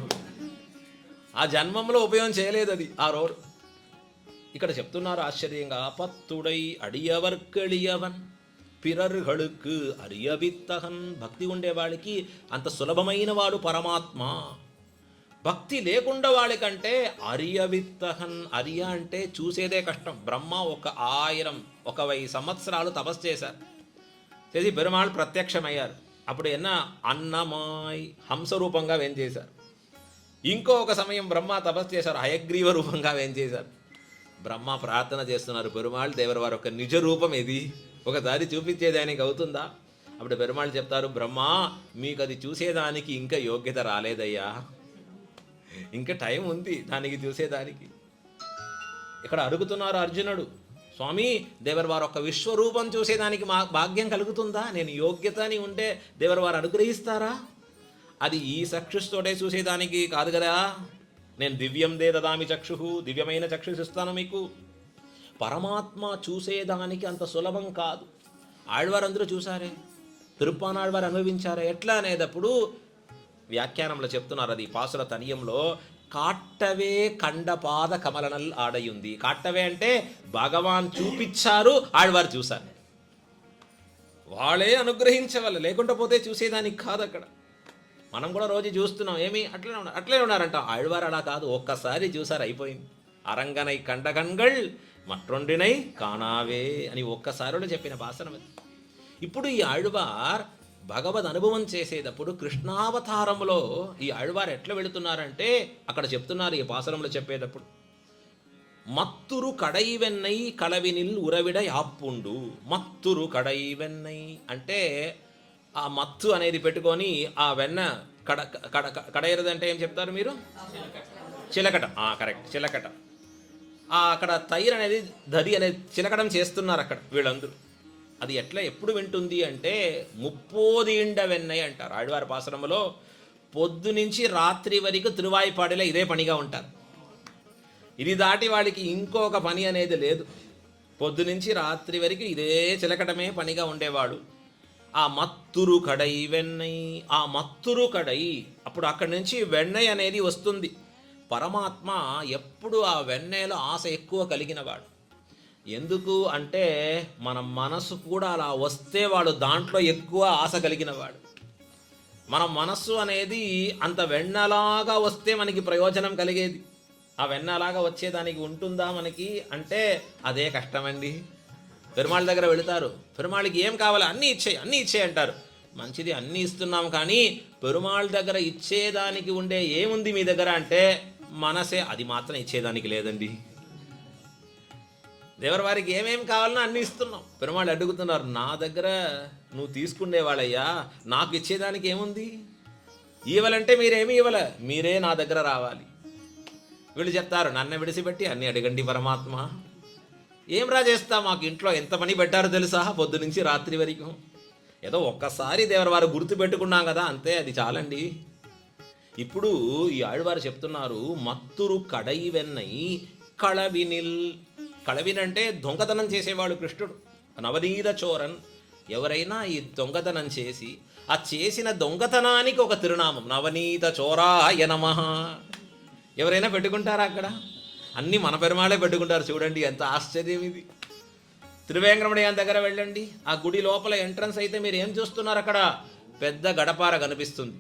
A: ఆ జన్మంలో ఉపయోగం చేయలేదు అది ఆ రోడ్. ఇక్కడ చెప్తున్నారు ఆశ్చర్యంగా, పత్తుడై అడియవర్కెళియవన్ పిరర్హళుకు అరియవిత్తహన్. భక్తి ఉండేవాడికి అంత సులభమైన వాడు పరమాత్మ. భక్తి లేకుండా వాళ్ళకంటే అరియవిత్తహన్. అరియ అంటే చూసేదే కష్టం. బ్రహ్మ 1000 సంవత్సరాలు తపస్సు చేశారు. చేసి పెరుమాళ్ ప్రత్యక్షమయ్యారు. అప్పుడు అన్నమాయ్ హంసరూపంగా వేంచేశారు. ఒక సమయం బ్రహ్మ తపస్సు చేశారు, హయగ్రీవ రూపంగా వేంచేశారు. బ్రహ్మ ప్రార్థన చేస్తున్నారు, పెరుమాళ్ దేవర వారి ఒక నిజ రూపం ఇది ఒకసారి చూపించేదానికి అవుతుందా? అప్పుడు పెరుమాళ్ చెప్తారు, బ్రహ్మ మీకు అది చూసేదానికి ఇంకా యోగ్యత రాలేదయ్యా, ఇంకా టైం ఉంది దానికి చూసేదానికి. ఇక్కడ అడుగుతున్నారు అర్జునుడు, స్వామి దేవర వారు ఒక విశ్వరూపం చూసేదానికి మా భాగ్యం కలుగుతుందా? నేను యోగ్యత అని ఉంటే దేవర వారు అనుగ్రహిస్తారా? అది ఈ చక్షుస్తోటే చూసేదానికి కాదు కదా. నేను దివ్యం దే దదామి చక్షు, దివ్యమైన చక్షుష్ ఇస్తాను మీకు. పరమాత్మ చూసేదానికి అంత సులభం కాదు. ఆళ్వారందరూ చూసారే, తిరుప్పానాళ్వారు అనుభవించారే. ఎట్లా అనేటప్పుడు వ్యాఖ్యానంలో చెప్తున్నారు, అది పాసుల తనియంలో, కాట్టవే కండపాద కమలనల్ ఆడయుంది. కాట్టవే అంటే భగవాన్ చూపించారు, ఆళ్వారు చూశారు. వాళ్ళే అనుగ్రహించవాలి, లేకుండా పోతే చూసేదానికి కాదు. అక్కడ మనం కూడా రోజు చూస్తున్నాం, ఏమి అట్లే ఉన్నారంట. ఆళ్వారు అలా కాదు, ఒక్కసారి చూసారు అయిపోయింది. అరంగనై కండకన్గళ్ మట్రొండినై కానావే అని ఒక్కసారిలో చెప్పిన భాషనం అది. ఇప్పుడు ఈ ఆళ్వార్ భగవద్ అనుభవం చేసేటప్పుడు కృష్ణావతారంలో ఈ ఆళ్వార్ ఎట్లా వెళుతున్నారంటే అక్కడ చెప్తున్నారు ఈ పాసరంలో చెప్పేటప్పుడు, మత్తురు కడైవెన్నై కలవినిల్ ఉరవిడ యాప్పుండు. మత్తురు కడైవెన్నై అంటే ఆ మత్తు అనేది పెట్టుకొని ఆ వెన్న కడైరదంటే ఏం చెప్తారు మీరు? చిలకట. కరెక్ట్, చిలకట. అక్కడ తైరు అనేది దది అనేది చిలకడం చేస్తున్నారు అక్కడ వీళ్ళందరూ. అది ఎప్పుడు వింటుంది అంటే 30 వెన్నై అంటారు ఆళ్వారి పాసరంలో. పొద్దు నుంచి రాత్రి వరకు తిరువాయిపాడిలో ఇదే పనిగా ఉంటారు. ఇది దాటి వాళ్ళకి ఇంకొక పని అనేది లేదు. పొద్దు నుంచి రాత్రి వరకు ఇదే చిలకటమే పనిగా ఉండేవాడు. ఆ మత్తురు కడై వెన్నై, ఆ మత్తురు కడై, అప్పుడు అక్కడి నుంచి వెన్నై అనేది వస్తుంది. పరమాత్మ ఎప్పుడు ఆ వెన్నెలో ఆశ ఎక్కువ కలిగినవాడు. ఎందుకు అంటే మన మనసు కూడా అలా వస్తే వాడు దాంట్లో ఎక్కువ ఆశ కలిగినవాడు. మన మనస్సు అనేది అంత వెన్నలాగా వస్తే మనకి ప్రయోజనం కలిగేది. ఆ వెన్నలాగా వచ్చేదానికి ఉంటుందా మనకి అంటే అదే కష్టమండి. పెరుమాళ్ళ దగ్గర వెళుతారు, పెరుమాళ్ళకి ఏం కావాలి అన్నీ ఇచ్చేయి అంటారు. మంచిది, అన్నీ ఇస్తున్నాం, కానీ పెరుమాళ్ళ దగ్గర ఇచ్చేదానికి ఉండే ఏముంది మీ దగ్గర అంటే మనసే. అది మాత్రం ఇచ్చేదానికి లేదండి. దేవర వారికి ఏమేమి కావాలన్నా అన్నీ ఇస్తున్నాం. పెరుమాళ్ళు అడుగుతున్నారు, నా దగ్గర నువ్వు తీసుకునేవాళ్ళయ్యా, నాకు ఇచ్చేదానికి ఏముంది? ఇవ్వాలంటే మీరేమి ఇవ్వలే, మీరే నా దగ్గర రావాలి. వీళ్ళు చెప్తారు, నన్ను విడిచిపెట్టి అన్నీ అడగండి పరమాత్మ. ఏం రా చేస్తా, మాకు ఇంట్లో ఎంత పని పెట్టారో తెలుసా, పొద్దు నుంచి రాత్రి వరకు. ఏదో ఒక్కసారి దేవర వారు గుర్తు పెట్టుకున్నాం కదా, అంతే, అది చాలండి. ఇప్పుడు ఈ ఆళ్వారు చెప్తున్నారు, మత్తురు కడై వెన్నై కళవినిల్. కళవినంటే దొంగతనం చేసేవాడు కృష్ణుడు. నవనీత చోరన్. ఎవరైనా ఈ దొంగతనం చేసి ఆ చేసిన దొంగతనానికి ఒక తిరునామం, నవనీత చోరాయ నమః. ఎవరైనా పెట్టుకుంటారా? అక్కడ అన్నీ మన పెరుమాళే పెట్టుకుంటారు. చూడండి ఎంత ఆశ్చర్యం ఇది. త్రివేంకటరమణ దగ్గర వెళ్ళండి, ఆ గుడి లోపల ఎంట్రన్స్ అయితే మీరు ఏం చూస్తున్నారు? అక్కడ పెద్ద గడపార కనిపిస్తుంది.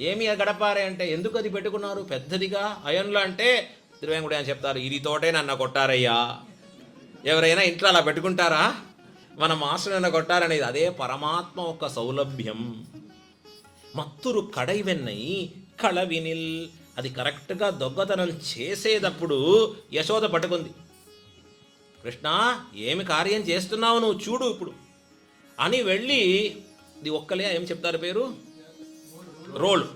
A: ఏమి ఆ గడపారే అంటే ఎందుకు అది పెట్టుకున్నారు పెద్దదిగా అయన్లో అంటే త్రివేంకటరమణ అని చెప్తారు, ఇది తోటే నన్ను కొట్టారయ్యా. ఎవరైనా ఇంట్లో అలా పెట్టుకుంటారా? మన మాస్టర్ నన్ను కొట్టారనేది. అదే పరమాత్మ ఒక సౌలభ్యం. మత్తురు కడైవెన్నై కళవినిల్. అది కరెక్ట్గా దొంగతనం చేసేటప్పుడు యశోద పట్టుకుంది. కృష్ణ, ఏమి కార్యం చేస్తున్నావు నువ్వు చూడు ఇప్పుడు అని వెళ్ళి, ఇది ఒక్కలే ఏం చెప్తారు పేరు, రోల్.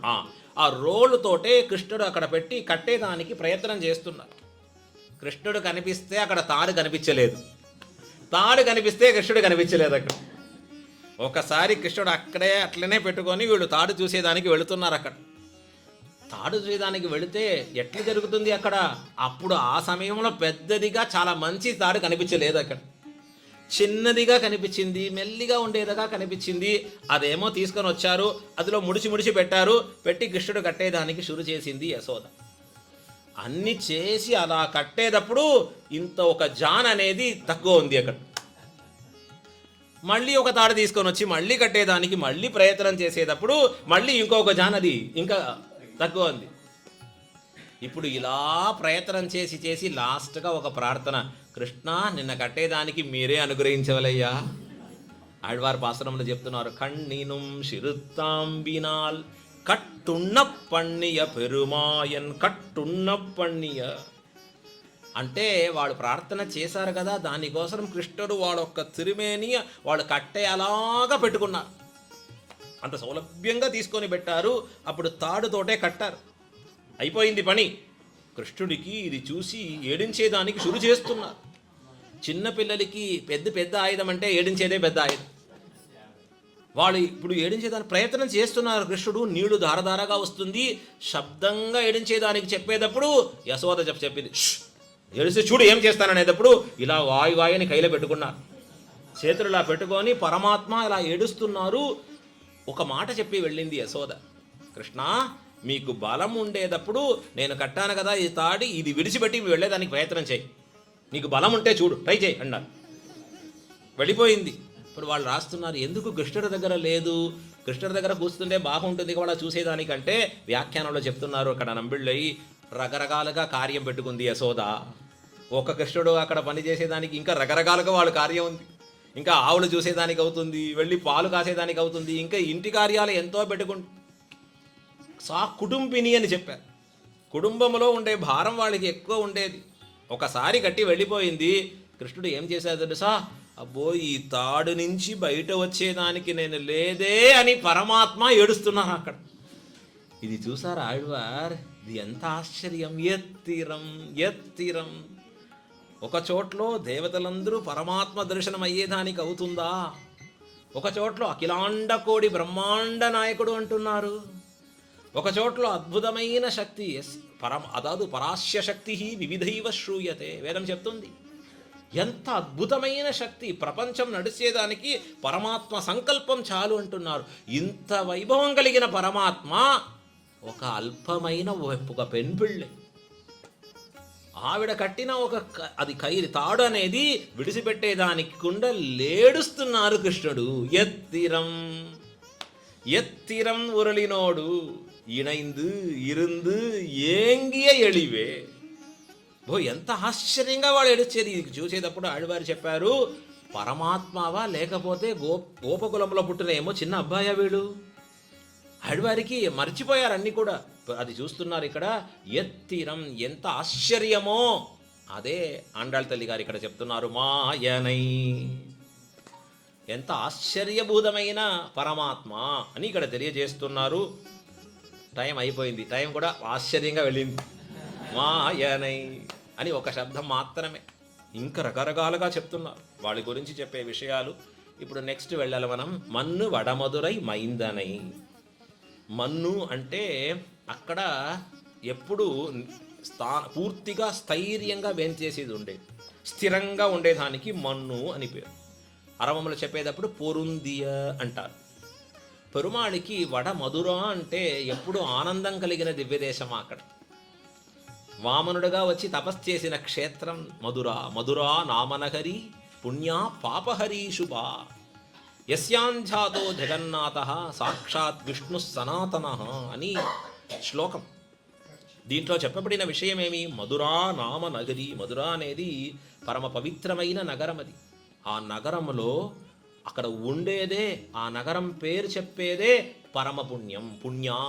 A: ఆ రోలుతోటే కృష్ణుడు అక్కడ పెట్టి కట్టేదానికి ప్రయత్నం చేస్తున్నారు. కృష్ణుడు కనిపిస్తే అక్కడ తాడు కనిపించలేదు, తాడు కనిపిస్తే కృష్ణుడు కనిపించలేదు. అక్కడ ఒకసారి కృష్ణుడు అక్కడే అట్లనే పెట్టుకొని వీళ్ళు తాడు చూసేదానికి వెళుతున్నారు. అక్కడ తాడు చూసేదానికి వెళితే ఎట్లా జరుగుతుంది అక్కడ? అప్పుడు ఆ సమయంలో పెద్దదిగా చాలా మంచి తాడు కనిపించలేదు. అక్కడ చిన్నదిగా కనిపించింది, మెల్లిగా ఉండేదిగా కనిపించింది. అదేమో తీసుకొని వచ్చారు, అందులో ముడిచి పెట్టారు, పెట్టి కృష్ణుడు కట్టేదానికి షురు చేసింది యశోద. అన్ని చేసి అలా కట్టేటప్పుడు ఇంత ఒక జాన్ అనేది తక్కువ ఉంది అక్కడ. మళ్ళీ ఒక తాడు తీసుకొని వచ్చి మళ్ళీ కట్టేదానికి మళ్ళీ ప్రయత్నం చేసేటప్పుడు మళ్ళీ ఇంకొక జాన్ అది ఇంకా తక్కువ ఉంది. ఇప్పుడు ఇలా ప్రయత్నం చేసి లాస్ట్గా ఒక ప్రార్థన, కృష్ణ నిన్న కట్టేదానికి మీరే అనుగ్రహించవలయ్యా. ఆళ్వార్ పాసరంలో చెప్తున్నారు, కణ్ణినుం శిరుత్తాంబినాల్ కట్టున్న పణ్ణియ పెరుమాయన్ కట్టున్న పణ్ణియ. అంటే వాడు ప్రార్థన చేశారు కదా, దానికోసం కృష్ణుడు వాడొక్క తిరిమేని వాడు కట్టే అలాగా పెట్టుకున్నారు. అంత సౌలభ్యంగా తీసుకొని పెట్టారు. అప్పుడు తాడుతోటే కట్టారు, అయిపోయింది పని. కృష్ణుడికి ఇది చూసి ఏడించేదానికి షురు చేస్తున్నారు. చిన్నపిల్లలకి పెద్ద ఆయుధం అంటే ఏడించేదే పెద్ద ఆయుధం. వాళ్ళు ఇప్పుడు ఏడించేదానికి ప్రయత్నం చేస్తున్నారు. కృష్ణుడు నీళ్లు ధారధారగా వస్తుంది, శబ్దంగా ఏడించేదానికి చెప్పేటప్పుడు యశోద చెప్పింది, ఏడిస్తే చూడు ఏం చేస్తాననేటప్పుడు ఇలా వాయుని కైలో పెట్టుకున్నారు. చేతులు ఇలా పెట్టుకొని పరమాత్మ ఇలా ఏడుస్తున్నారు. ఒక మాట చెప్పి వెళ్ళింది యశోద, కృష్ణ మీకు బలం ఉండేటప్పుడు నేను కట్టాను కదా ఈ తాడి, ఇది విడిచిపెట్టి వెళ్ళేదానికి ప్రయత్నం చేయి, నీకు బలం ఉంటే చూడు, ట్రై చేయి అన్నారు. వెళ్ళిపోయింది. ఇప్పుడు వాళ్ళు రాస్తున్నారు, ఎందుకు కృష్ణుడి దగ్గర లేదు, కృష్ణుడి దగ్గర కూర్చుంటే బాగుంటుంది కూడా చూసేదానికంటే వ్యాఖ్యానంలో చెప్తున్నారు. అక్కడ నంబిళ్ళయి రకరకాలుగా కార్యం పెట్టుకుంది యశోద. ఒక కృష్ణుడు అక్కడ పని చేసేదానికి ఇంకా రకరకాలుగా వాళ్ళ కార్యం ఉంది. ఇంకా ఆవులు చూసేదానికి అవుతుంది, వెళ్ళి పాలు కాసేదానికి అవుతుంది, ఇంకా ఇంటి కార్యాలు ఎంతో పెట్టుకుంటు కుటుంబిని అని చెప్పారు. కుటుంబంలో ఉండే భారం వాళ్ళకి ఎక్కువ ఉండేది. ఒకసారి కట్టి వెళ్ళిపోయింది. కృష్ణుడు ఏం చేశాడు తెలుసా, అబ్బో ఈ తాడు నుంచి బయట వచ్చేదానికి నేను లేదే అని పరమాత్మ ఏడుస్తున్నాను అక్కడ. ఇది చూసారా ఆళ్వార్, ఇది ఎంత ఆశ్చర్యం. ఎత్తిరం ఒక చోట్లో దేవతలందరూ పరమాత్మ దర్శనం అయ్యేదానికి అవుతుందా, ఒక చోట్లో అఖిలాండ కోడి బ్రహ్మాండ నాయకుడు అంటున్నారు, ఒక చోట్లో అద్భుతమైన శక్తి అదాదు పరాస్య శక్తి వివిధైవ శ్రూయతే వేదం చెప్తుంది. ఎంత అద్భుతమైన శక్తి, ప్రపంచం నడిచేదానికి పరమాత్మ సంకల్పం చాలు అంటున్నారు. ఇంత వైభవం కలిగిన పరమాత్మ ఒక అల్పమైన ఒక పెన్పిళ్ళే, ఆవిడ కట్టిన అది కైరి తాడు అనేది విడిచిపెట్టేదానికి కుండా లేడుస్తున్నారు కృష్ణుడు. ఎత్తిరం ఉరళినోడు ఇణైందు ఇరుందు ఏంగియ ఎళివే. ఎంత ఆశ్చర్యంగా వాడు ఏడుచేది. ఇది చూసేటప్పుడు ఆళ్వారు చెప్పారు, పరమాత్మవా లేకపోతే గోపకులంలో పుట్టిన ఏమో చిన్న అబ్బాయా వీడు. ఆళ్వారికి మర్చిపోయారు అన్నీ కూడా. అది చూస్తున్నారు ఇక్కడ. ఎత్తిరం ఎంత ఆశ్చర్యమో అదే ఆండాళ్ తల్లి గారు ఇక్కడ చెప్తున్నారు, మాయనై ఎంత ఆశ్చర్యభూతమైన పరమాత్మ అని ఇక్కడ తెలియజేస్తున్నారు. టైం అయిపోయింది, టైం కూడా ఆశ్చర్యంగా వెళ్ళింది. మాయనై అని ఒక శబ్దం మాత్రమే, ఇంకా రకరకాలుగా చెప్తున్నారు వాళ్ళ గురించి చెప్పే విషయాలు. ఇప్పుడు నెక్స్ట్ వెళ్ళాలి మనం. మన్ను వడమదురై మైందనై. మన్ను అంటే అక్కడ ఎప్పుడు పూర్తిగా స్థైర్యంగా వేంచేసేది ఉండేది, స్థిరంగా ఉండేదానికి మన్ను అని పేరు. అరవములు చెప్పేటప్పుడు పొరుందియ అంటారు. పెరుమాళికి వడ మధుర అంటే ఎప్పుడు ఆనందం కలిగిన దివ్యదేశం. అక్కడ వామనుడుగా వచ్చి తపస్సు చేసిన క్షేత్రం మధురా నామనహరి పుణ్యా పాపహరి శుభ యస్యాంఝాతో జగన్నాథ సాక్షాత్ విష్ణు సనాతన అని శ్లోకం. దీంట్లో చెప్పబడిన విషయమేమి, మధురా నామ నగరి. మధుర అనేది పరమ పవిత్రమైన నగరం. అది ఆ నగరంలో అక్కడ ఉండేదే, ఆ నగరం పేరు చెప్పేదే పరమ పుణ్యం. పుణ్యా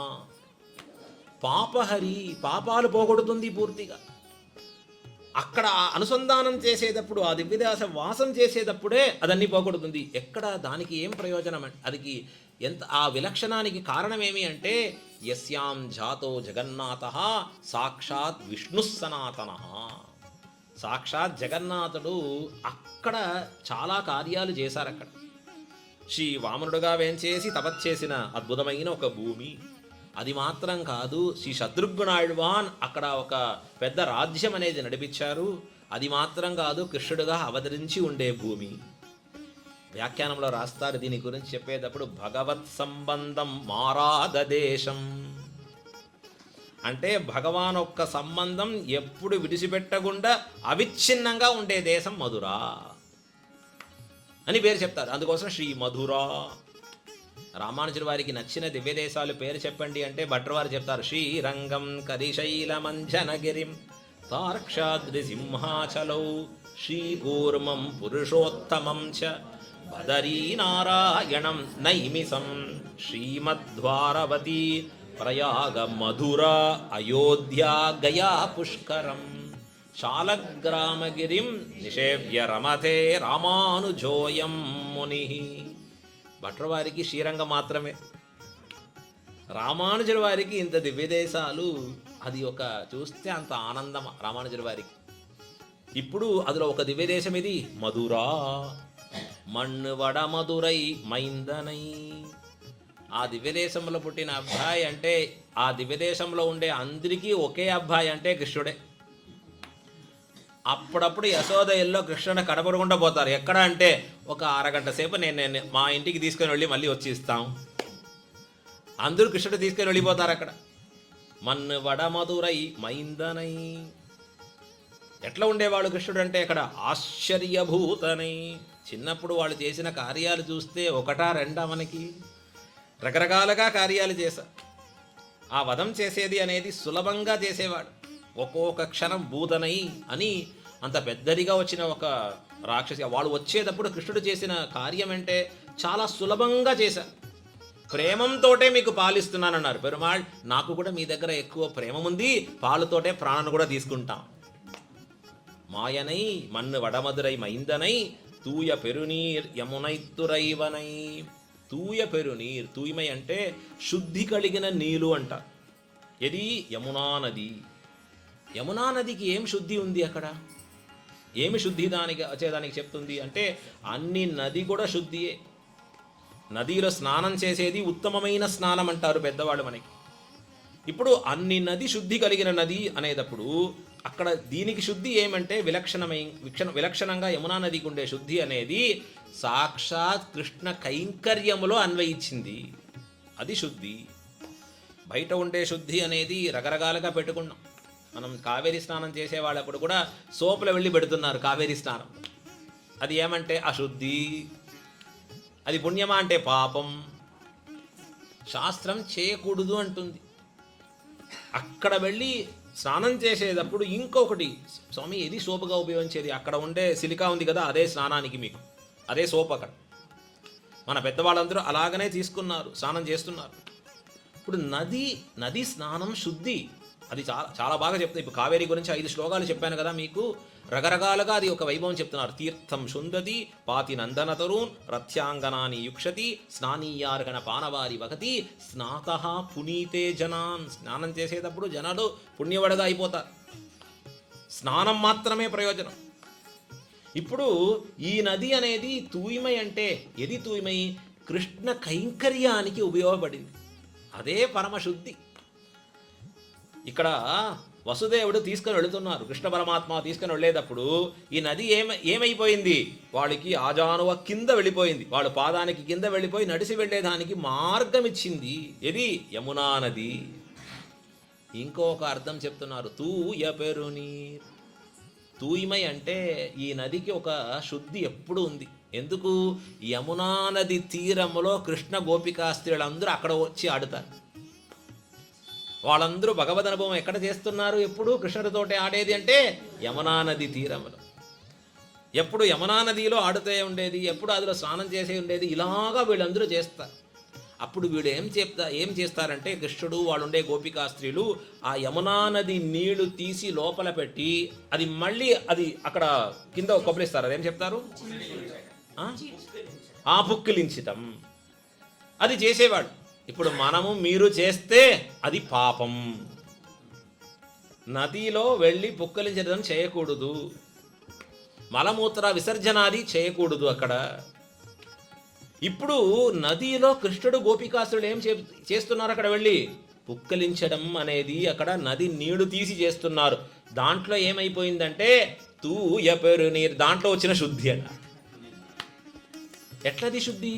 A: పాపహరి, పాపాలు పోగొడుతుంది పూర్తిగా. అక్కడ అనుసంధానం చేసేటప్పుడు, ఆ దివ్యదాస వాసం చేసేటప్పుడే అదన్నీ పోగొడుతుంది. ఎక్కడ దానికి ఏం ప్రయోజనం? అది ఎంత ఆ విలక్షణానికి కారణమేమి అంటే, యస్యాం జాతో జగన్నాథ సాక్షాత్ విష్ణు సనాతన. సాక్షాత్ జగన్నాథుడు అక్కడ చాలా కార్యాలు చేశారు. అక్కడ శ్రీ వామనుడుగా వేంచేసి తపస్చేసిన అద్భుతమైన ఒక భూమి. అది మాత్రం కాదు, శ్రీ శత్రుఘ్నాళ్వాన్ అక్కడ ఒక పెద్ద రాజ్యం అనేది నడిపించారు. అది మాత్రం కాదు, కృష్ణుడుగా అవతరించి ఉండే భూమి. వ్యాఖ్యానంలో రాస్తారు దీని గురించి చెప్పేటప్పుడు, భగవత్ సంబంధం మారాద దేశం అంటే భగవాన్ ఒక్క సంబంధం ఎప్పుడు విడిచిపెట్టకుండా అవిచ్ఛిన్నంగా ఉండే దేశం మధుర అని పేరు చెప్తారు. అందుకోసం శ్రీ మధుర. రామానుజుల వారికి నచ్చిన దివ్యదేశాలు పేరు చెప్పండి అంటే భట్రవారు చెప్తారు, శ్రీరంగం కరిశైలమంజనగిరిం తార్క్షాద్రి సింహాచలౌ శ్రీకూర్మం పురుషోత్తమం చ బదరీనారాయణం నైమిసం శ్రీమద్వారవతి ప్రయాగ మధుర అయోధ్య గయా పుష్కరం శాలగ్రామగిరిం నిషేవ్య రమతే రామానుజోయం ముని. భట్రవారికి శ్రీరంగం మాత్రమే, రామానుజుల వారికి ఇంత దివ్యదేశాలు, అది ఒక చూస్తే అంత ఆనందం రామానుజుల వారికి. ఇప్పుడు అందులో ఒక దివ్యదేశం ఇది మధురా. మణ్ణు వడ మధురై మైందనై. ఆ దివ్యదేశంలో పుట్టిన అబ్బాయి అంటే, ఆ దివ్యదేశంలో ఉండే అందరికీ ఒకే అబ్బాయి అంటే కృష్ణుడే. అప్పుడప్పుడు యశోద ఇల్లో కృష్ణుని కడపడకుండా పోతారు. ఎక్కడ అంటే ఒక అరగంట సేపు నేను మా ఇంటికి తీసుకొని వెళ్ళి మళ్ళీ వచ్చి ఇస్తాం. అందరూ కృష్ణుడు తీసుకొని వెళ్ళిపోతారు అక్కడ. మన్ను వడ మధురై మైందనై. ఎట్లా ఉండేవాళ్ళు కృష్ణుడు అంటే అక్కడ ఆశ్చర్యభూతనై. చిన్నప్పుడు వాళ్ళు చేసిన కార్యాలు చూస్తే ఒకటా రెండా మనకి రకరకాలుగా కార్యాలు చేశారు. ఆ వధం చేసేది అనేది సులభంగా చేసేవాడు. ఒక్కొక్క క్షణం భూతనై అని అంత పెద్దదిగా వచ్చిన ఒక రాక్షసి, వాళ్ళు వచ్చేటప్పుడు కృష్ణుడు చేసిన కార్యం అంటే చాలా సులభంగా చేశారు. ప్రేమంతోటే మీకు పాలిస్తున్నానన్నారు పెరుమాళ్. నాకు కూడా మీ దగ్గర ఎక్కువ ప్రేమ ఉంది, పాలుతోటే ప్రాణాన్ని కూడా తీసుకుంటాం. మాయనై మన్ను వడమదురై మైందనై తూయ పెరునీర్ యమునైత్తురైవనై. తూయ పెరునీర్, తూయమై అంటే శుద్ధి కలిగిన నీళ్ళు అంట. ఇది యమునా నది. యమునా నదికి ఏం శుద్ధి ఉంది అక్కడ? ఏమి శుద్ధి దానికి వచ్చేదానికి చెప్తుంది అంటే, అన్ని నది కూడా శుద్ధియే. నదిలో స్నానం చేసేది ఉత్తమమైన స్నానం అంటారు పెద్దవాళ్ళు మనకి. ఇప్పుడు అన్ని నది శుద్ధి కలిగిన నది అనేటప్పుడు అక్కడ దీనికి శుద్ధి ఏమంటే విలక్షణంగా యమునా నదికి ఉండే శుద్ధి అనేది సాక్షాత్ కృష్ణ కైంకర్యములో అన్వయించింది. అది శుద్ధి. బయట ఉండే శుద్ధి అనేది రకరకాలుగా పెట్టుకున్నాం. మనం కావేరీ స్నానం చేసేవాళ్ళప్పుడు కూడా సోపులో వెళ్ళి పెడుతున్నారు కావేరీ స్నానం. అది ఏమంటే అశుద్ధి. అది పుణ్యమా అంటే పాపం. శాస్త్రం చేయకూడదు అంటుంది. అక్కడ వెళ్ళి స్నానం చేసేటప్పుడు ఇంకొకటి, స్వామి ఇది సోపుగా ఉపయోగించేది, అక్కడ ఉండే సిలికా ఉంది కదా అదే స్నానానికి మీకు, అదే సోప్ అక్కడ. మన పెద్దవాళ్ళందరూ అలాగనే తీసుకున్నారు, స్నానం చేస్తున్నారు. ఇప్పుడు నది స్నానం శుద్ధి. అది చాలా చాలా బాగా చెప్తుంది. ఇప్పుడు కావేరీ గురించి 5 శ్లోకాలు చెప్పాను కదా మీకు, రకరకాలుగా అది ఒక వైభవం చెప్తున్నారు. తీర్థం శుందతి పాతి నందనతరూన్ రథ్యాంగనాని యుక్షతి స్నానీయార్గణ పానవారి వగతి స్నాత పునీతే జనాన్. స్నానం చేసేటప్పుడు జనాలు పుణ్యవడగా అయిపోతారు. స్నానం మాత్రమే ప్రయోజనం. ఇప్పుడు ఈ నది అనేది తూய்மை అంటే ఎది తూய்மை? కృష్ణ కైంకర్యానికి ఉపయోగపడింది. అదే పరమశుద్ధి. ఇక్కడ వసుదేవుడు తీసుకొని వెళుతున్నారు, కృష్ణ పరమాత్మ తీసుకొని వెళ్ళేటప్పుడు ఈ నది ఏమైపోయింది? వాళ్ళకి ఆజానువ కింద వెళ్ళిపోయింది. వాళ్ళ పాదానికి కింద వెళ్ళిపోయి నడిచి వెళ్ళేదానికి మార్గం ఇచ్చింది. ఇది యమునా నది. ఇంకొక అర్థం చెప్తున్నారు, తూయ పెరునీర్. తూய்மை అంటే ఈ నదికి ఒక శుద్ధి ఎప్పుడు ఉంది. ఎందుకు? యమునా నది తీరములో కృష్ణ గోపికా స్త్రీలందరూ అక్కడ వచ్చి ఆడుతారు. వాళ్ళందరూ భగవద్ అనుభవం ఎక్కడ చేస్తున్నారు? ఎప్పుడు కృష్ణుడితోటే ఆడేది అంటే యమునా నది తీరములో. ఎప్పుడు యమునా నదిలో ఆడుతూ ఉండేది, ఎప్పుడు అందులో స్నానం చేసే ఉండేది. ఇలాగా వీళ్ళందరూ చేస్తారు. అప్పుడు వీళ్ళు ఏం చేస్తారంటే కృష్ణుడు వాళ్ళుండే గోపికా స్త్రీలు ఆ యమునా నది నీళ్లు తీసి లోపల పెట్టి అది మళ్ళీ అది అక్కడ కింద కొబ్బరిస్తారు. అదేం చెప్తారు? పుక్కిలించటం. అది చేసేవాడు. ఇప్పుడు మనము మీరు చేస్తే అది పాపం. నదిలో వెళ్ళి పుక్కిలించడం చేయకూడదు. మలమూత్ర విసర్జనాది చేయకూడదు అక్కడ. ఇప్పుడు నదిలో కృష్ణుడు గోపికాసుడు ఏం చేస్తున్నారు? అక్కడ వెళ్ళి పుక్కిలించడం అనేది అక్కడ నది నీళ్లు తీసి చేస్తున్నారు. దాంట్లో ఏమైపోయిందంటే తూయ పెరునీర్, దాంట్లో వచ్చిన శుద్ధి అన్న. ఎట్లది శుద్ధి?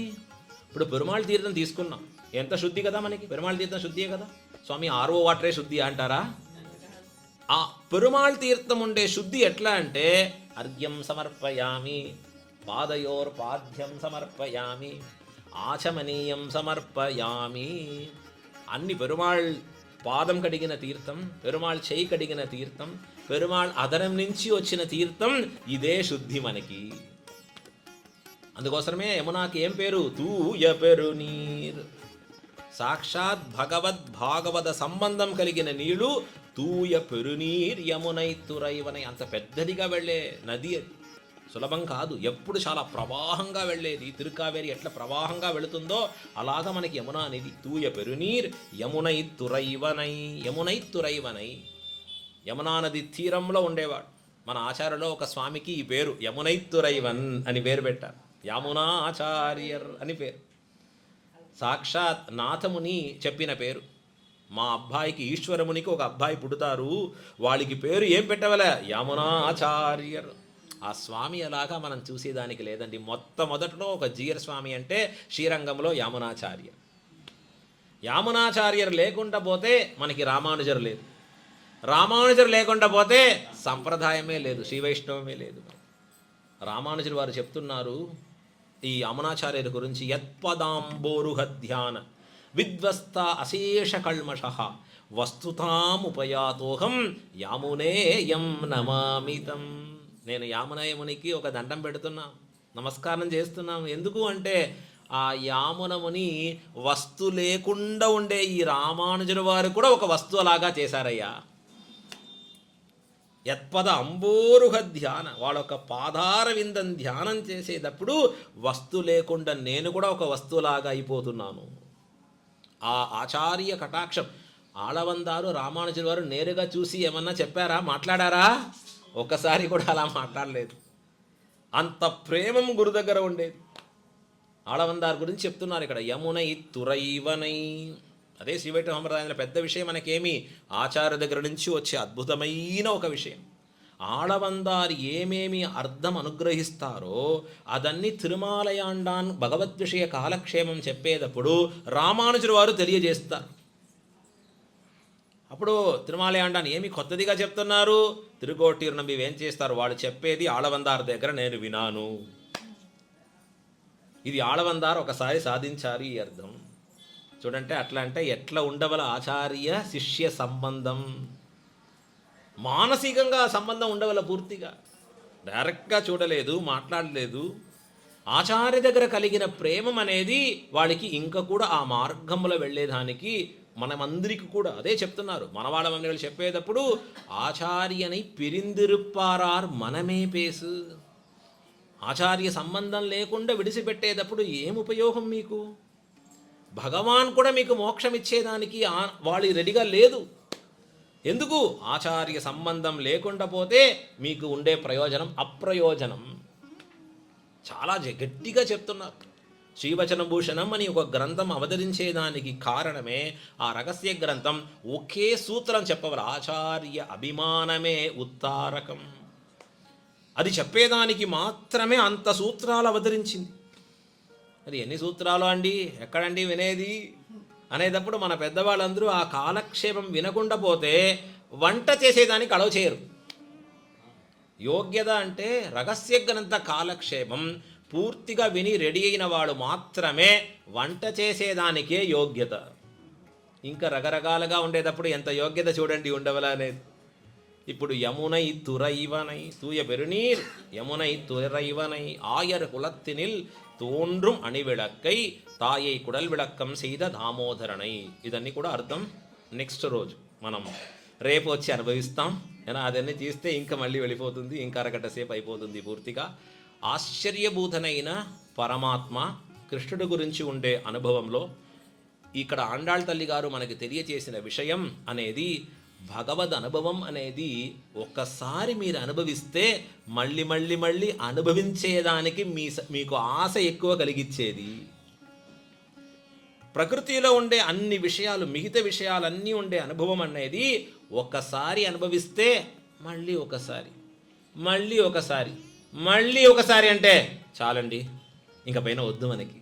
A: ఇప్పుడు పెరుమాళ్ తీర్థం తీసుకున్నాం, ఎంత శుద్ధి కదా మనకి, పెరుమాళ్ తీర్థం శుద్ధియే కదా. స్వామి ఆర్ఓ వాటరే శుద్ధి అంటారా? ఆ పెరుమాళ్ తీర్థం ఉండే శుద్ధి ఎట్లా అంటే, అర్ఘ్యం సమర్పయామి, పాదయోర్పాద్యం సమర్పయామి, ఆచమనీయం సమర్పయామి. అన్ని పెరుమాళ్ పాదం కడిగిన తీర్థం, పెరుమాళ్ చేయి కడిగిన తీర్థం, పెరుమాళ్ అదరం నుంచి వచ్చిన తీర్థం, ఇదే శుద్ధి మనకి. అందుకోసమే యమునాకి ఏం పేరు? తూయ పెరునీర్. సాక్షాత్ భాగవత సంబంధం కలిగిన నీళ్లు తూయ పెరునీర్ యమునై తురైవనై. అంత పెద్దదిగా వెళ్ళే నది అది, సులభం కాదు. ఎప్పుడు చాలా ప్రవాహంగా వెళ్ళేది. తిరుకావేరి ఎట్లా ప్రవాహంగా వెళుతుందో అలాగా మనకి యమునా నది. తూయ పెరునీర్ యమునై తురైవనై. యమునై తురైవనై, యమునా నది తీరంలో ఉండేవాడు. మన ఆచార్యలో ఒక స్వామికి ఈ పేరు యమునై తురైవన్ అని పేరు పెట్టారు. యమునా ఆచార్యర్ అని పేరు. సాక్షాత్ నాథముని చెప్పిన పేరు. మా అబ్బాయికి, ఈశ్వరమునికి ఒక అబ్బాయి పుడతారు, వాళ్ళకి పేరు ఏం పెట్టవలే? యమునాచార్యర్. ఆ స్వామి అలాగా మనం చూసేదానికి లేదండి. మొట్టమొదటిలో ఒక జీయర్ స్వామి అంటే శ్రీరంగంలో యామునాచార్యర్. యామునాచార్యర్ లేకుండా పోతే మనకి రామానుజరు లేదు, రామానుజరు లేకుండా పోతే సంప్రదాయమే లేదు, శ్రీ వైష్ణవమే లేదు. రామానుజరు వారు చెప్తున్నారు ఈ యమునాచార్యుల గురించి, యత్పదాంబోరుహ ధ్యాన విధ్వస్త అశేష కల్మష వస్తుతాముపయాతోహం యామునేయం నమామితం. నేను యామునయమునికి ఒక దండం పెడుతున్నాం, నమస్కారం చేస్తున్నాం. ఎందుకు అంటే ఆ యామునముని వస్తు లేకుండా ఉండే ఈ రామానుజుల వారు కూడా ఒక వస్తువులాగా చేశారయ్యా. యత్పద అంబోరుహ ధ్యాన, వాళ్ళొక పాదార విందం ధ్యానం చేసేటప్పుడు వస్తు లేకుండా నేను కూడా ఒక వస్తువులాగా అయిపోతున్నాను. ఆ ఆచార్య కటాక్షం. ఆళవందారు రామానుజుల వారు నేరుగా చూసి ఏమన్నా చెప్పారా, మాట్లాడారా? ఒక్కసారి కూడా అలా మాట్లాడలేదు. అంత ప్రేమం గురు దగ్గర ఉండేది. ఆళవందారు గురించి చెప్తున్నారు ఇక్కడ, యమునై తురైవనై. అదే శ్రీవైష్ణవ సంప్రదాయంలో పెద్ద విషయం మనకేమి, ఆచార్య దగ్గర నుంచి వచ్చే అద్భుతమైన ఒక విషయం. ఆళవందారు ఏమేమి అర్థం అనుగ్రహిస్తారో అదన్నీ తిరుమాలయాండాన్ భగవద్ విషయ కాలక్షేమం చెప్పేటప్పుడు రామానుజుల వారు తెలియజేస్తారు. అప్పుడు తిరుమాలయాండాన్ ఏమి కొత్తదిగా చెప్తున్నారు, తిరుగోటీరు నమ్మి ఏం చేస్తారు, వాళ్ళు చెప్పేది ఆళవందారు దగ్గర నేను వినాను. ఇది ఆళవందారు ఒకసారి సాధించారు ఈ అర్థం. చూడంటే అట్లా అంటే ఎట్లా ఉండవల ఆచార్య శిష్య సంబంధం. మానసికంగా సంబంధం ఉండవల, పూర్తిగా డైరెక్ట్గా చూడలేదు, మాట్లాడలేదు. ఆచార్య దగ్గర కలిగిన ప్రేమం అనేది వాళ్ళకి ఇంకా కూడా ఆ మార్గంలో వెళ్ళేదానికి మనమందరికి కూడా అదే చెప్తున్నారు. మనవాళ్ళ మమ్మల్ని చెప్పేటప్పుడు ఆచార్యனை పిరిందిరుప్పారార్ మనమే పేసు. ఆచార్య సంబంధం లేకుండా విడిచిపెట్టేటప్పుడు ఏం ఉపయోగం మీకు? భగవాన్ కూడా మీకు మోక్షం ఇచ్చేదానికి వాళ్ళు రెడీగా లేదు. ఎందుకు? ఆచార్య సంబంధం లేకుండా పోతే మీకు ఉండే ప్రయోజనం అప్రయోజనం. చాలా గట్టిగా చెప్తున్నారు. శ్రీవచనభూషణం అని ఒక గ్రంథం అవతరించేదానికి కారణమే ఆ రహస్య గ్రంథం ఒకే సూత్రం చెప్పవాలి, ఆచార్య అభిమానమే ఉత్తారకం. అది చెప్పేదానికి మాత్రమే అంత సూత్రాలు అవతరించింది. అది ఎన్ని సూత్రాలు అండి, ఎక్కడండి వినేది అనేటప్పుడు మన పెద్దవాళ్ళందరూ ఆ కాలక్షేపం వినకుండా పోతే వంట చేసేదానికి అలవ చేయరు. యోగ్యత అంటే రహస్య గ్రంథ కాలక్షేపం పూర్తిగా విని రెడీ అయిన వాడు మాత్రమే వంట చేసేదానికే యోగ్యత. ఇంకా రకరకాలుగా ఉండేటప్పుడు ఎంత యోగ్యత చూడండి ఉండవలా అనేది. ఇప్పుడు యమునై తురైవనై, తూయ పెరునీర్ యమునై తురైవనై ఆయర్ కులత్తినిల్ తోன்றும் అణివిళక్కై తాయై కుడల్ విళక్కం செய்த దామోదరణై. ఇదన్నీ కూడా అర్థం నెక్స్ట్ రోజు మనం రేపు వచ్చి అనుభవిస్తాం. ఏనా అదన్నీ తీస్తే ఇంకా మళ్ళీ వెళ్ళిపోతుంది, ఇంకా అరగంట సేపు అయిపోతుంది పూర్తిగా. ఆశ్చర్యభూతనైన పరమాత్మ కృష్ణుడి గురించి ఉండే అనుభవంలో ఇక్కడ ఆండాళ్ తల్లి గారు మనకి తెలియచేసిన విషయం అనేది, భగవద్ అనుభవం అనేది ఒక్కసారి మీరు అనుభవిస్తే మళ్ళీ మళ్ళీ మళ్ళీ అనుభవించేదానికి మీకు ఆశ ఎక్కువ కలిగించేది. ప్రకృతిలో ఉండే అన్ని విషయాలు, మిగతా విషయాలన్నీ ఉండే అనుభవం అనేది ఒక్కసారి అనుభవిస్తే మళ్ళీ ఒకసారి, మళ్ళీ ఒకసారి, మళ్ళీ ఒకసారి అంటే చాలండి ఇంక పైన వద్దు మనకి.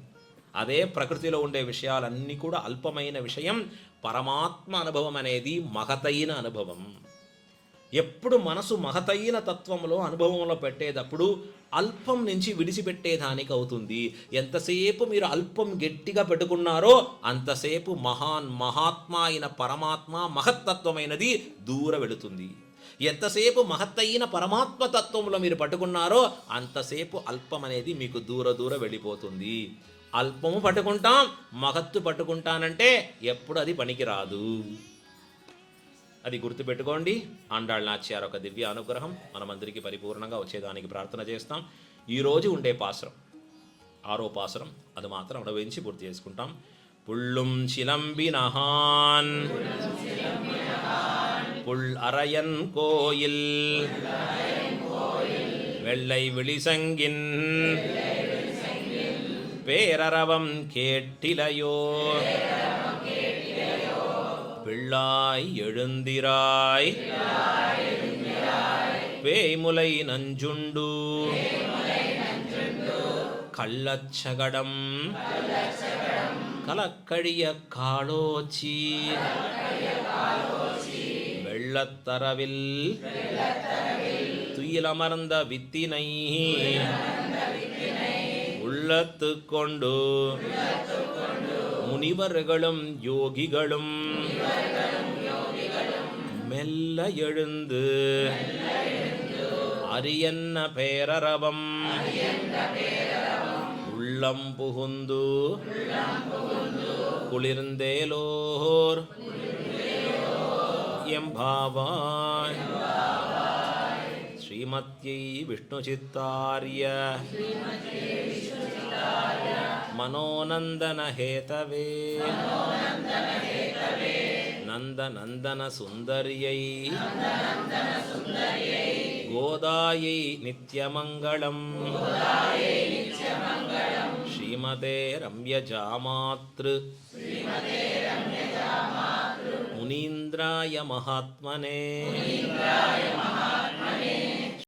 A: అదే ప్రకృతిలో ఉండే విషయాలన్నీ కూడా అల్పమైన విషయం. పరమాత్మ అనుభవం అనేది మహతైన అనుభవం. ఎప్పుడు మనసు మహతైన తత్వంలో అనుభవంలో పెట్టేటప్పుడు అల్పం నుంచి విడిచిపెట్టేదానికి అవుతుంది. ఎంతసేపు మీరు అల్పం గట్టిగా పెట్టుకున్నారో అంతసేపు మహాత్మ అయిన పరమాత్మ మహత్తత్వమైనది దూర వెళుతుంది. ఎంతసేపు మహత్తైన పరమాత్మ తత్వంలో మీరు పట్టుకున్నారో అంతసేపు అల్పం అనేది మీకు దూర వెళ్ళిపోతుంది. అల్పము పట్టుకుంటాం, మహత్తు పట్టుకుంటానంటే ఎప్పుడు అది పనికిరాదు. అది గుర్తుపెట్టుకోండి. ఆండాళ్ నాచ్యార్ ఒక దివ్య అనుగ్రహం మనమందరికీ పరిపూర్ణంగా వచ్చేదానికి ప్రార్థన చేస్తాం. ఈరోజు ఉండే పాసురం 6వ పాసురం, అది మాత్రం అనుభవించి పూర్తి చేసుకుంటాం. పుళ్ళుం చిలంబినహాన్ புள் அரையன் கோயில் வெள்ளை விழிசங்கின் பேரரவம் கேட்டிலையோ பிள்ளாய் எழுந்திராய் பேய்முலை நஞ்சுண்டு கள்ளச்சகடம் கலக்கழிய காளோச்சி வெள்ளத்தரவில் துயிலமர்ந்த வித்தினை உள்ளத்து கொண்டு முனிவர்களும் யோகிகளும் மெல்ல எழுந்து அரியன்ன பேரரவம் உள்ளம் புகுந்து குளிர்ந்தேலோர் எம்பாவாய். ஸ்ரீமத்யை விஷ்ணுசித்தார்ய மனோநந்தன ஹேதவே நந்தநந்தன சுந்தரியை கோதாயை நித்யமங்களம். ஸ்ரீமதே ரம்யஜாமாத்ரு முனீந்திராய மகாத்மனே.